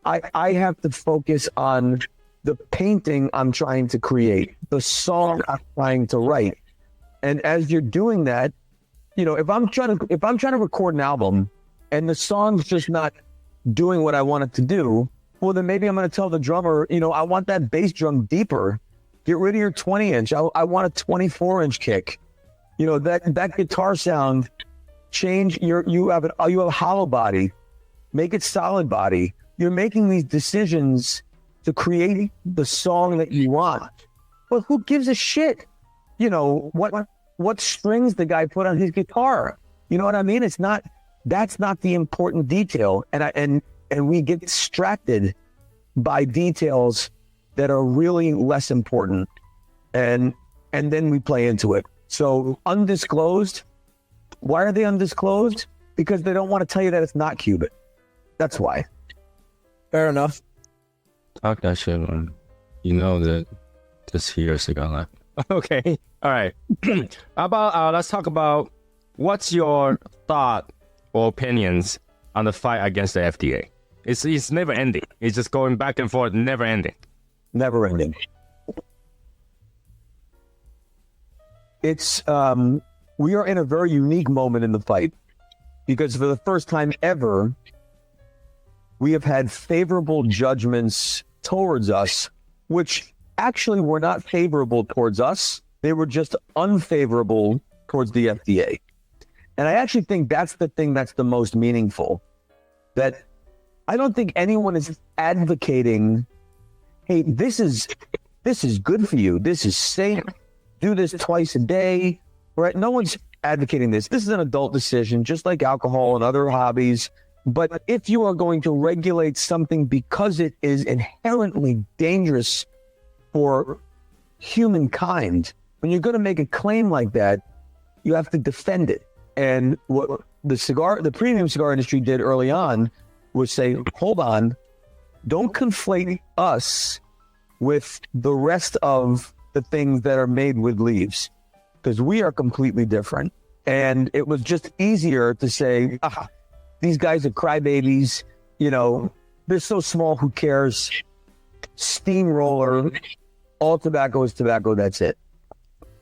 S3: I have to focus on the painting I'm trying to create, the song I'm trying to write. And as you're doing that, if I'm trying to record an album and the song's just not doing what I want it to do, well, then maybe I'm going to tell the drummer, I want that bass drum deeper. Get rid of your 20-inch. I want a 24-inch kick. That guitar sound, change you have a hollow body, make it solid body. You're making these decisions to create the song that you want. But who gives a shit? What strings the guy put on his guitar? You know what I mean? That's not the important detail. And we get distracted by details that are really less important. And then we play into it. So undisclosed, why are they undisclosed? Because they don't want to tell you that it's not Cuban. That's why.
S5: Fair enough.
S6: Talk that shit, man. That this here cigar life. Okay. All right. How about let's talk about what's your thought or opinions on the fight against the FDA. It's never ending. It's just going back and forth, never ending.
S3: Never ending. It's we are in a very unique moment in the fight, because for the first time ever, we have had favorable judgments towards us, which actually were not favorable towards us. They were just unfavorable towards the FDA. And I actually think that's the thing that's the most meaningful. That I don't think anyone is advocating, hey, this is good for you. This is safe. Do this twice a day, right? No one's advocating this. This is an adult decision, just like alcohol and other hobbies. But if you are going to regulate something because it is inherently dangerous for humankind, when you're going to make a claim like that, you have to defend it. And what the premium cigar industry did early on was say, hold on, don't conflate us with the rest of the things that are made with leaves, because we are completely different. And it was just easier to say, these guys are crybabies, they're so small, who cares? Steamroller, all tobacco is tobacco, that's it.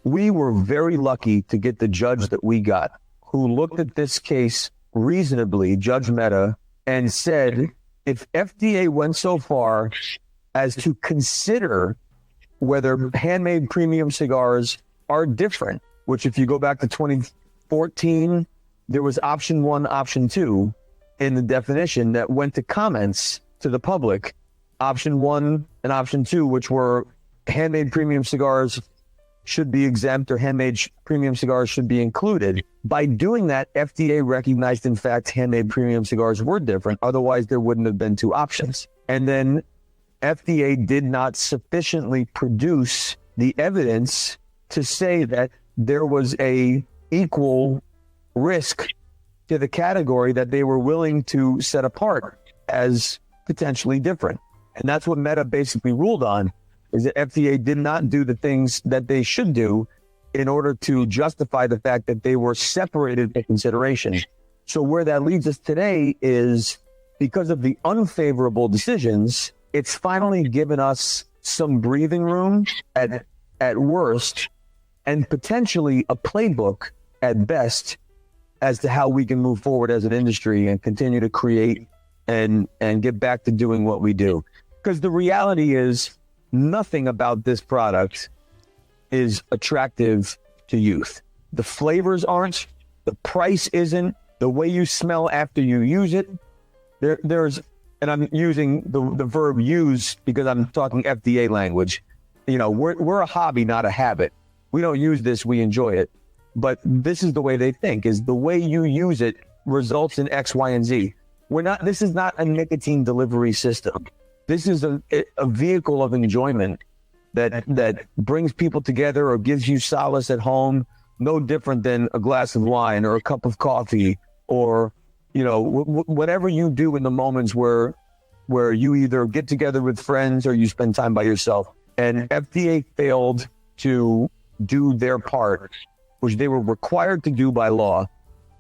S3: We were very lucky to get the judge that we got, who looked at this case reasonably, Judge Mehta, and said, if FDA went so far as to consider whether handmade premium cigars are different, which if you go back to 2014, there was option 1, option 2 in the definition that went to comments to the public. Option 1 and option 2, which were handmade premium cigars should be exempt or handmade premium cigars should be included. By doing that, FDA recognized, in fact, handmade premium cigars were different. Otherwise, there wouldn't have been 2 options. And then FDA did not sufficiently produce the evidence to say that there was a equal risk to the category that they were willing to set apart as potentially different. And that's what Mehta basically ruled on, is that FDA did not do the things that they should do in order to justify the fact that they were separated for consideration. So where that leads us today is, because of the unfavorable decisions, it's finally given us some breathing room at worst, and potentially a playbook at best as to how we can move forward as an industry and continue to create and get back to doing what we do. Because the reality is, nothing about this product is attractive to youth. The flavors aren't, the price isn't, the way you smell after you use it. There's, and I'm using the verb use because I'm talking FDA language. You know, we're a hobby, not a habit. We don't use this, we enjoy it. But this is the way they think, is the way you use it results in X, Y, and Z. This is not a nicotine delivery system. This is a vehicle of enjoyment that brings people together or gives you solace at home, no different than a glass of wine or a cup of coffee, or, you know, whatever you do in the moments where you either get together with friends or you spend time by yourself. And FDA failed to do their part, which they were required to do by law.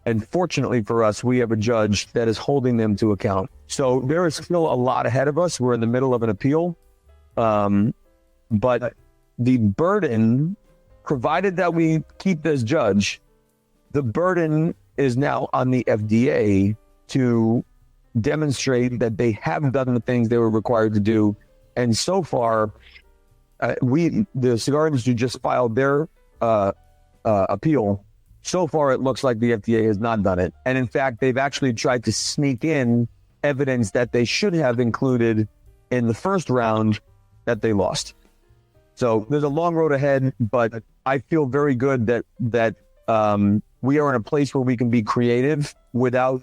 S3: And fortunately for us, we have a judge that is holding them to account. So there is still a lot ahead of us. We're in the middle of an appeal. But the burden, provided that we keep this judge, the burden is now on the FDA to demonstrate that they have done the things they were required to do. And so far, the cigar industry just filed their appeal. So far, it looks like the FDA has not done it. And in fact, they've actually tried to sneak in evidence that they should have included in the first round that they lost. So there's a long road ahead, but I feel very good that we are in a place where we can be creative without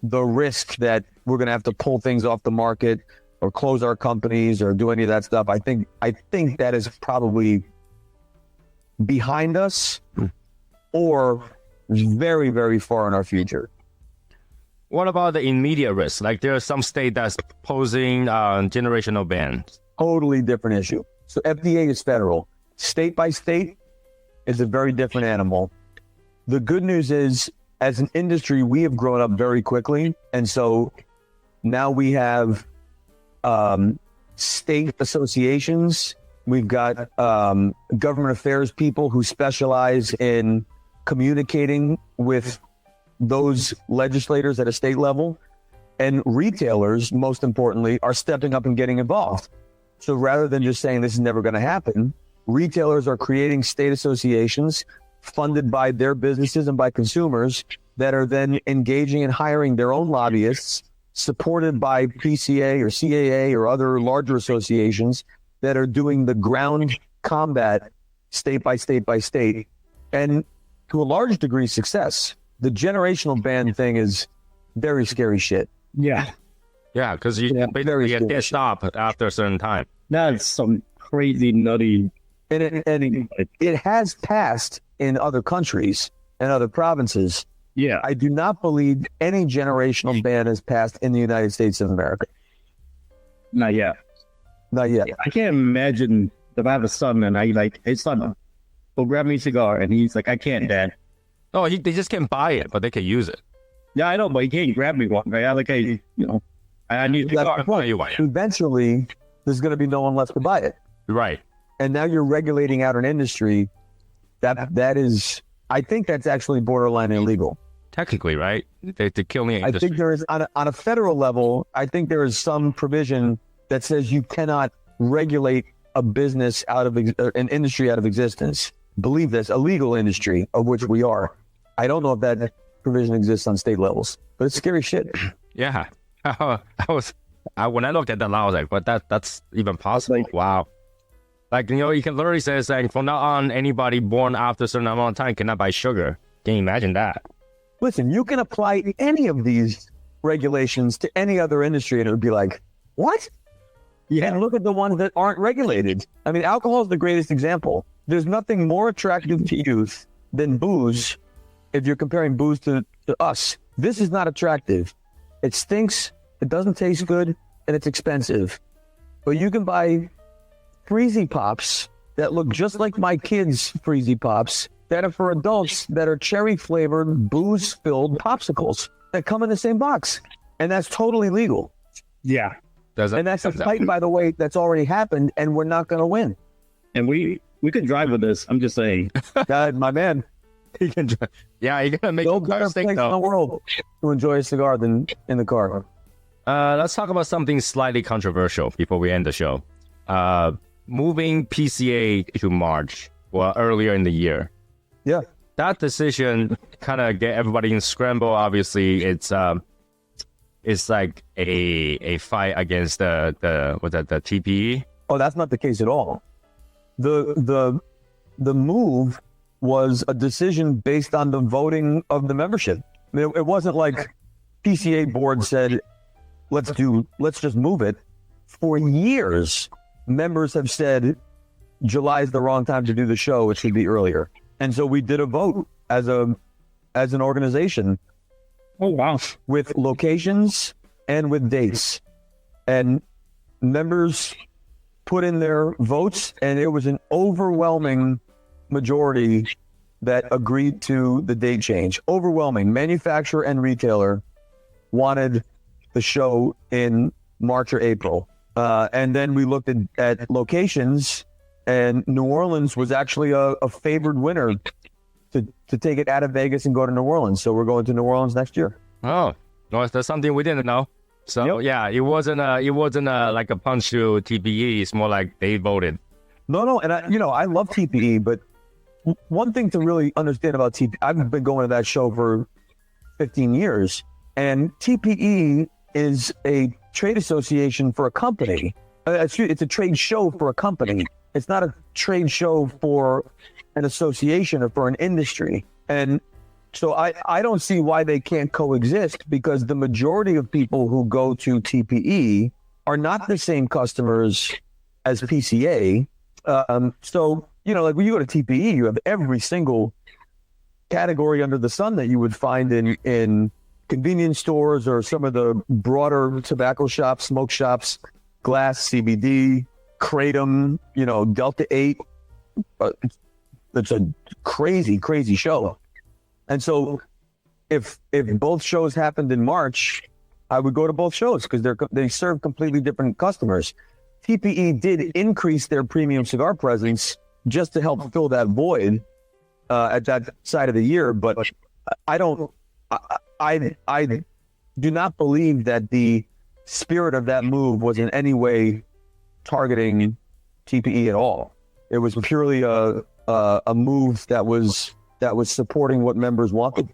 S3: the risk that we're going to have to pull things off the market or close our companies or do any of that stuff. I think that is probably behind us, or very, very far in our future.
S6: What about the immediate risk? Like there are some state that's posing generational bans.
S3: Totally different issue. So FDA is federal. State by state is a very different animal. The good news is, as an industry, we have grown up very quickly. And so now we have state associations. We've got government affairs people who specialize in communicating with those legislators at a state level, and retailers, most importantly, are stepping up and getting involved. So rather than just saying this is never going to happen, retailers are creating state associations funded by their businesses and by consumers that are then engaging and hiring their own lobbyists, supported by PCA or CAA or other larger associations that are doing the ground combat state by state by state. And to a large degree, success. The generational ban thing is very scary shit.
S4: Yeah.
S6: Yeah, because you basically get stopped after a certain time.
S4: That's some crazy nutty.
S3: And it has passed in other countries and other provinces.
S4: Yeah.
S3: I do not believe any generational ban has passed in the United States of America.
S4: Not yet.
S3: Not yet.
S4: I can't imagine if I have a son and his son will grab me a cigar and he's like, I can't, Dad.
S6: Oh, they just can't buy it, but they can use it.
S4: Yeah, I know, but he can't grab me one. Right? I I need to
S3: That's
S4: go.
S3: the point. Eventually, there's going to be no one left to buy it.
S6: Right.
S3: And now you're regulating out an industry that is, I think that's actually borderline illegal.
S6: Technically, right? They're killing the
S3: I
S6: industry.
S3: think there is, on a federal level, I think there is some provision that says you cannot regulate a business out of an industry out of existence. Believe this, a legal industry, of which we are. I don't know if that provision exists on state levels, but it's scary shit.
S6: Yeah. When I looked at that, I was like, but that's even possible? Wow. Like, you can literally say, like, from now on, anybody born after a certain amount of time cannot buy sugar. Can you imagine that?
S3: Listen, you can apply any of these regulations to any other industry and it would be like, what? Yeah. And look at the ones that aren't regulated. I mean, alcohol is the greatest example. There's nothing more attractive to youth than booze if you're comparing booze to us. This is not attractive. It stinks, it doesn't taste good, and it's expensive. But you can buy Freezy Pops that look just like my kids' Freezy Pops that are for adults that are cherry-flavored, booze-filled popsicles that come in the same box. And that's totally legal.
S4: Yeah.
S3: And that's a fight, by the way, that's already happened, and we're not going to win.
S4: And we could drive with this. I'm just saying.
S3: God, my man.
S6: He can drive. Yeah, you're going to make
S3: No
S6: a
S3: better place in the world to enjoy a cigar than in the car.
S6: Let's talk about something slightly controversial before we end the show. Moving PCA to March, well, earlier in the year.
S3: Yeah.
S6: That decision kind of get everybody in scramble. Obviously, it's like a fight against the TPE.
S3: Oh, that's not the case at all. The move was a decision based on the voting of the membership. I mean, it wasn't like PCA board said, let's just move it. For years, members have said July is the wrong time to do the show. It should be earlier. And so we did a vote as an organization.
S4: Oh, wow.
S3: With locations and with dates. And members put in their votes, and it was an overwhelming majority that agreed to the date change. Overwhelming. Manufacturer and retailer wanted the show in March or April. And then we looked at locations, and New Orleans was actually a favored winner to take it out of Vegas and go to New Orleans. So we're going to New Orleans next year.
S6: Oh, no, that's something we didn't know. So yeah, it wasn't like a punch to TPE. It's more like they voted.
S3: No, and I love TPE, but one thing to really understand about TPE, I've been going to that show for 15 years, and TPE is a trade association for a company. It's a trade show for a company. It's not a trade show for an association or for an industry. And so I don't see why they can't coexist, because the majority of people who go to TPE are not the same customers as PCA. So, like when you go to TPE, you have every single category under the sun that you would find in convenience stores or some of the broader tobacco shops, smoke shops, glass, CBD, Kratom, Delta 8. It's a crazy, crazy show. And so if both shows happened in March, I would go to both shows because they serve completely different customers. TPE did increase their premium cigar presence just to help fill that void at that side of the year. But I do not believe that the spirit of that move was in any way targeting TPE at all. It was purely a move that was supporting what members wanted.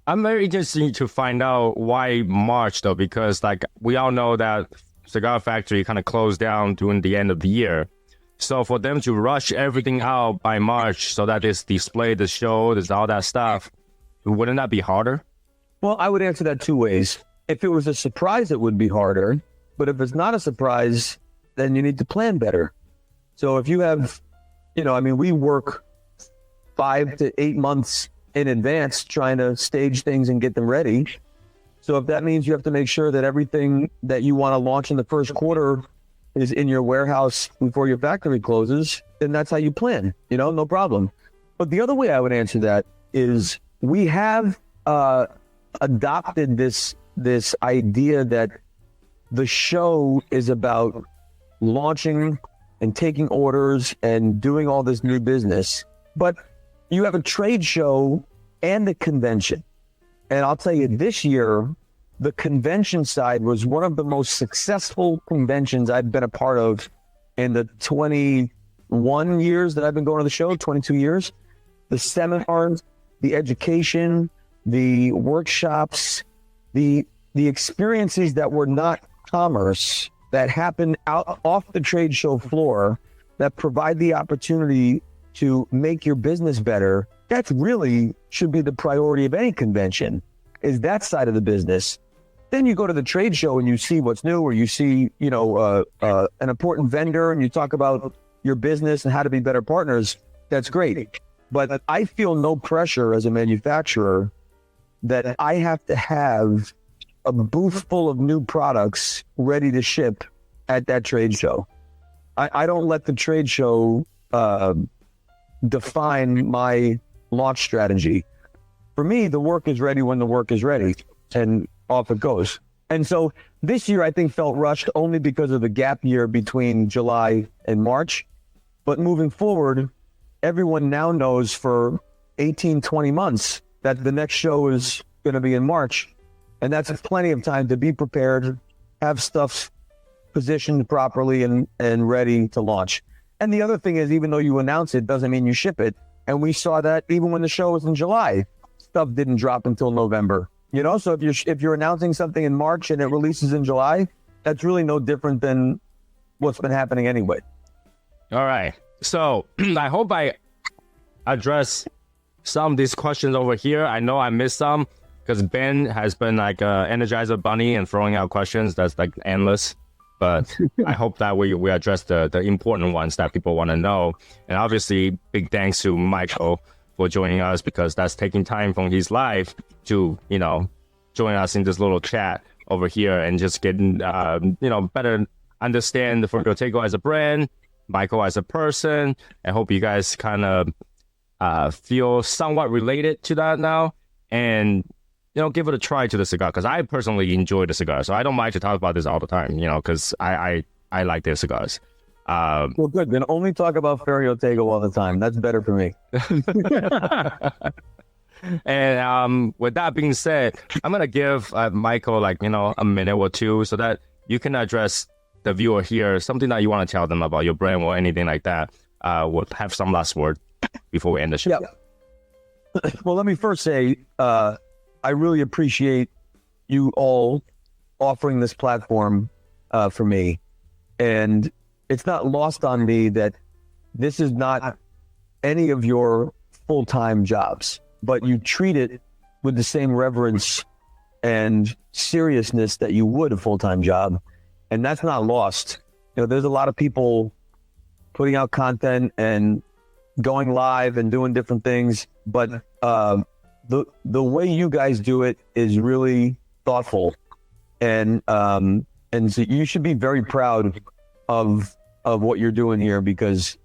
S6: I'm very interested to find out why March, though, because like we all know that Cigar Factory kind of closed down during the end of the year. So for them to rush everything out by March so that it's display the show, there's all that stuff, wouldn't that be harder?
S3: Well, I would answer that two ways. If it was a surprise, it would be harder. But if it's not a surprise, then you need to plan better. So if you have, we work 5 to 8 months in advance trying to stage things and get them ready. So if that means you have to make sure that everything that you want to launch in the first quarter is in your warehouse before your factory closes, then that's how you plan, no problem. But the other way I would answer that is we have adopted this idea that the show is about launching and taking orders and doing all this new business. But you have a trade show and a convention. And I'll tell you, this year, the convention side was one of the most successful conventions I've been a part of in the 21 years that I've been going to the show, 22 years. The seminars, the education, the workshops, the experiences that were not commerce, that happen out off the trade show floor, that provide the opportunity to make your business better. That's really should be the priority of any convention, is that side of the business. Then you go to the trade show and you see what's new, or you see, an important vendor and you talk about your business and how to be better partners. That's great. But I feel no pressure as a manufacturer that I have to have a booth full of new products ready to ship at that trade show. I don't let the trade show define my launch strategy. For me, the work is ready when the work is ready, and off it goes. And so this year, I think, felt rushed only because of the gap year between July and March. But moving forward, everyone now knows for 18, 20 months that the next show is going to be in March. And that's plenty of time to be prepared, have stuff positioned properly and ready to launch. And the other thing is, even though you announce it, doesn't mean you ship it. And we saw that even when the show was in July, stuff didn't drop until November. So if you're announcing something in March and it releases in July, that's really no different than what's been happening anyway.
S6: All right. So I hope I address some of these questions over here. I know I missed some because Ben has been like Energizer Bunny and throwing out questions that's like endless. But I hope that we address the important ones that people want to know. And obviously, big thanks to Michael for joining us, because that's taking time from his life to, join us in this little chat over here and just getting, better understand the Ferio Tego as a brand, Michael as a person. I hope you guys kind of feel somewhat related to that now, and give it a try to the cigar, because I personally enjoy the cigar, so I don't mind to talk about this all the time, because I like their cigars.
S3: Well, good. Then only talk about Ferio Tego all the time. That's better for me.
S6: And with that being said, I'm gonna give Michael a minute or two so that you can address the viewer here something that you want to tell them about your brand or anything like that. We'll have some last word before we end the show.
S3: Yeah. Well, let me first say, I really appreciate you all offering this platform for me. And it's not lost on me that this is not any of your full-time jobs, but you treat it with the same reverence and seriousness that you would a full-time job. And that's not lost. There's a lot of people putting out content and going live and doing different things, but the way you guys do it is really thoughtful, and so you should be very proud of what you're doing here, because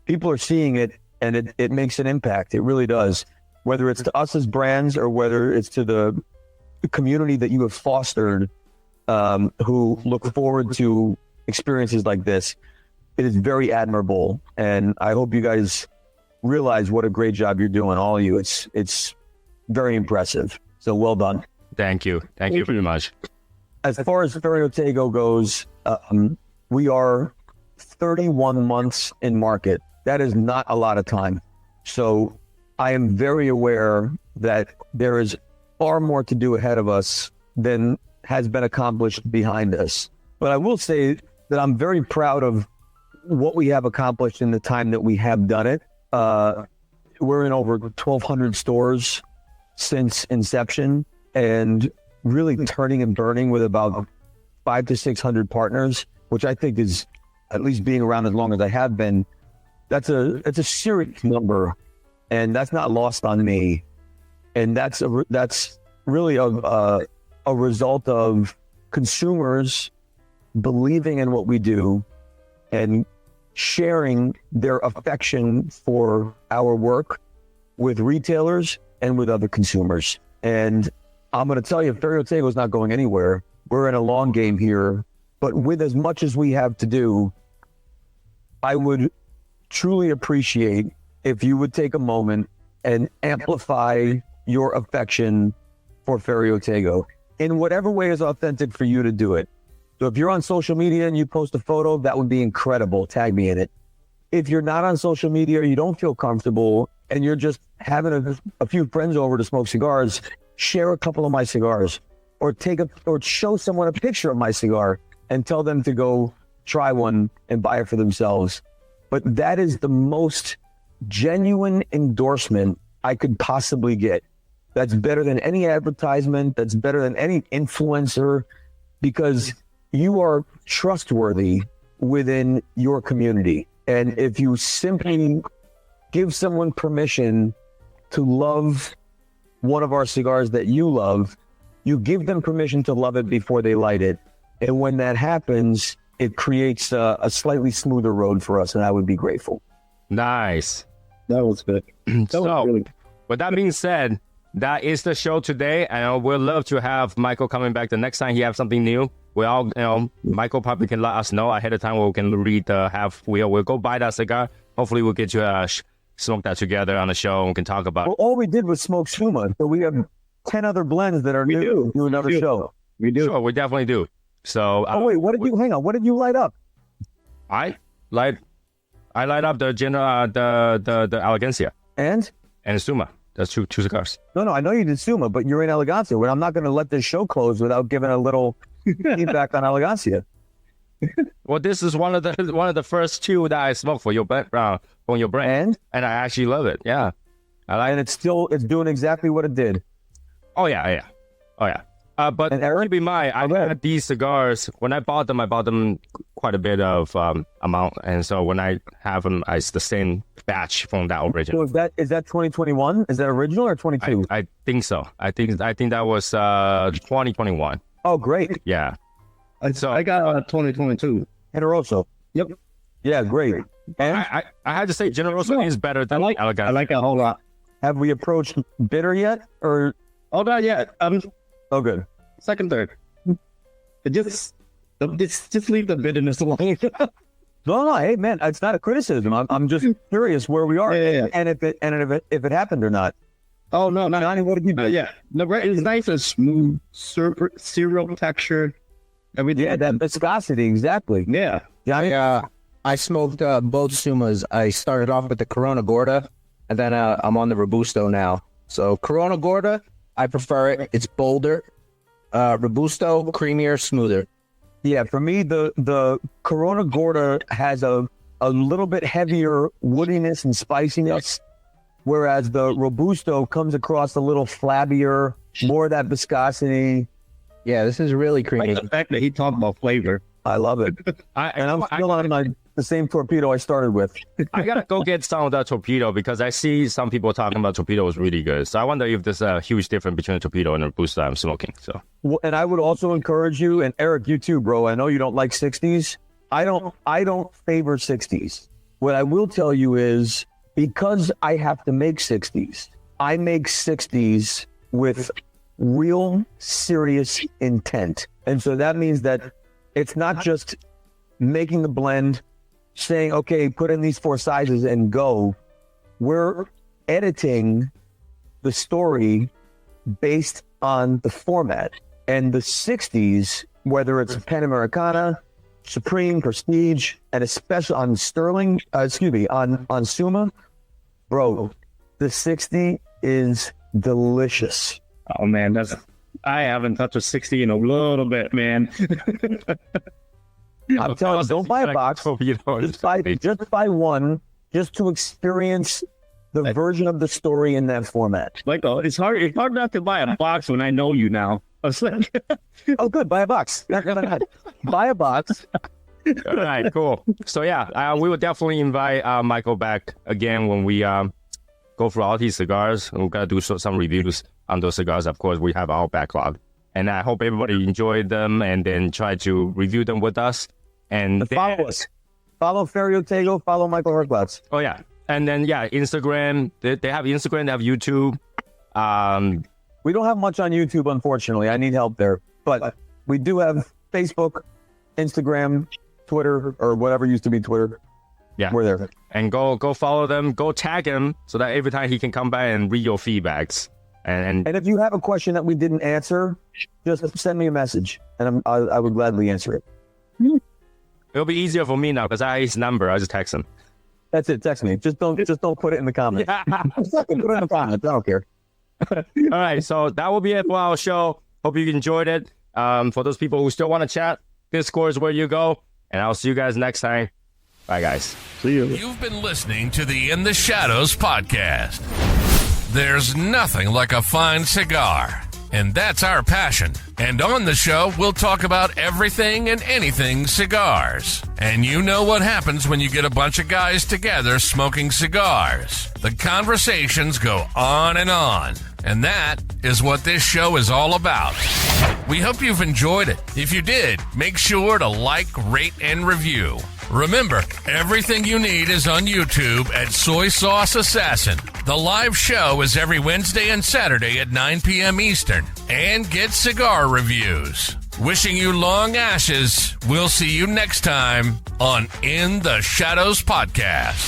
S3: people are seeing it and it makes an impact. It really does, whether it's to us as brands or whether it's to the community that you have fostered, who look forward to experiences like this. It is very admirable, and I hope you guys realize what a great job you're doing, all of you. It's very impressive. So well done.
S6: Thank you. Thank you very much.
S3: As far as Ferio Tego goes, we are 31 months in market. That is not a lot of time. So I am very aware that there is far more to do ahead of us than has been accomplished behind us. But I will say that I'm very proud of what we have accomplished in the time that we have done it. We're in over 1,200 stores since inception, and really turning and burning with about 500 to 600 partners, which I think is, at least being around as long as I have been, that's a serious number, and that's not lost on me. And that's really a result of consumers believing in what we do and sharing their affection for our work with retailers and with other consumers. And I'm going to tell you, Ferio Tego is not going anywhere. we're in a long game here. But with as much as we have to do, I would truly appreciate if you would take a moment and amplify your affection for Ferio Tego in whatever way is authentic for you to do it. So if you're on social media and you post a photo, that would be incredible. Tag me in it. If you're not on social media or you don't feel comfortable and you're just having a few friends over to smoke cigars, share a couple of my cigars or show someone a picture of my cigar and tell them to go try one and buy it for themselves. But that is the most genuine endorsement I could possibly get. That's better than any advertisement. That's better than any influencer, because you are trustworthy within your community. And if you simply give someone permission to love one of our cigars that you love, you give them permission to love it before they light it. And when that happens, it creates a slightly smoother road for us, and I would be grateful.
S6: Nice.
S4: That was good.
S6: With that being said, that is the show today, and we'd love to have Michael coming back the next time he has something new. Michael probably can let us know ahead of time. We can read we'll go buy that cigar. Hopefully we'll get to smoke that together on the show and we can talk about it.
S3: Well, all we did was smoke Suma, so we have 10 other blends that are new to another show.
S4: We do.
S6: Sure, we definitely do. So
S3: wait, what did you light up?
S6: I light up the the Elegancia
S3: And
S6: Suma. That's two cigars.
S3: No, I know you did Suma, but you're in Elegancia. Well, I'm not going to let this show close without giving a little feedback on Elegancia.
S6: Well, this is one of the first two that I smoked for your brand, and I actually love it. Yeah,
S3: and it's doing exactly what it did.
S6: Oh yeah. But keep in mind, I had these cigars when I bought them quite a bit of amount, and so when I have them, it's the same batch from that original.
S3: So is that 2021? Is that original or 22?
S6: I think so. I think that was 2021.
S3: Oh, great.
S6: Yeah.
S4: So I got 2022.
S3: Generoso.
S4: Yep.
S3: Yeah, great. And
S6: I had to say, Generoso is better than Elegant.
S4: I like it a whole lot.
S3: Have we approached bitter yet, or?
S4: Oh, not yet.
S3: Oh, good.
S4: Second, third. Just leave the bitterness alone.
S3: No. Hey, man, it's not a criticism. I'm just curious where we are, and if it happened or not.
S4: Oh no,
S3: Johnny, what did you do?
S4: Yeah, no, it's nice and smooth, cereal texture. Everything.
S3: Yeah, that viscosity, exactly.
S4: Yeah.
S3: Johnny?
S5: I smoked both Sumas. I started off with the Corona Gorda, and then I'm on the Robusto now. So Corona Gorda, I prefer it. It's bolder. Robusto, creamier, smoother.
S3: Yeah, for me, the Corona Gorda has a little bit heavier woodiness and spiciness, whereas the Robusto comes across a little flabbier, more of that viscosity.
S5: Yeah, this is really creamy.
S4: Like the fact that he talked about flavor.
S3: I love it. And I'm still on the same torpedo I started with.
S6: I gotta go get some of that torpedo because I see some people talking about torpedo is really good. So I wonder if there's a huge difference between a torpedo and a Robusto I'm smoking. So,
S3: well, and I would also encourage you, and Eric, you too, bro. I know you don't like 60s. I don't favor 60s. What I will tell you is, because I have to make 60s, I make 60s with real serious intent. And so that means that it's not just making the blend, saying, okay, put in these 4 sizes and go. We're editing the story based on the format. And the 60s, whether it's Panamericana, Supreme, Prestige, and especially on Sterling, on Suma, bro, the 60 is delicious.
S4: Oh man, I haven't touched a 60 in a little bit, man.
S3: I'm telling you, don't buy a box. Just buy one, just to experience the version of the story in that format.
S4: Michael, it's hard not to buy a box when I know you now. I was like,
S3: oh, good, buy a box. Buy a box.
S6: All right, cool. So yeah, we will definitely invite Michael back again when we go through all these cigars. We're gonna do some reviews on those cigars. Of course, we have our backlog, and I hope everybody enjoyed them and then try to review them with us. And
S3: follow us. Follow Ferio Tego. Follow Michael Herklots.
S6: Oh yeah, and then Instagram. They have Instagram. They have YouTube.
S3: We don't have much on YouTube, unfortunately. I need help there, but We do have Facebook, Instagram, Twitter, or whatever used to be Twitter.
S6: Yeah.
S3: We're there.
S6: And go follow them. Go tag him so that every time he can come back and read your feedbacks. And
S3: And if you have a question that we didn't answer, just send me a message, and I would gladly answer it.
S6: it'll be easier for me now because I have his number. I just text him.
S3: That's it. Text me. Just don't put it in the comments. Put it in the comments. I don't care.
S6: All right, so that will be it for our show. Hope you enjoyed it. For those people who still want to chat, Discord is where you go. And I'll see you guys next time. Bye, guys.
S4: See you.
S1: You've been listening to the In the Shadows podcast. There's nothing like a fine cigar, and that's our passion. And on the show, we'll talk about everything and anything cigars. And you know what happens when you get a bunch of guys together smoking cigars. The conversations go on. And that is what this show is all about. We hope you've enjoyed it. If you did, make sure to like, rate, and review. Remember, everything you need is on YouTube at Soy Sauce Assassin. The live show is every Wednesday and Saturday at 9 p.m. Eastern. And get cigar reviews. Wishing you long ashes. We'll see you next time on In the Shadows podcast.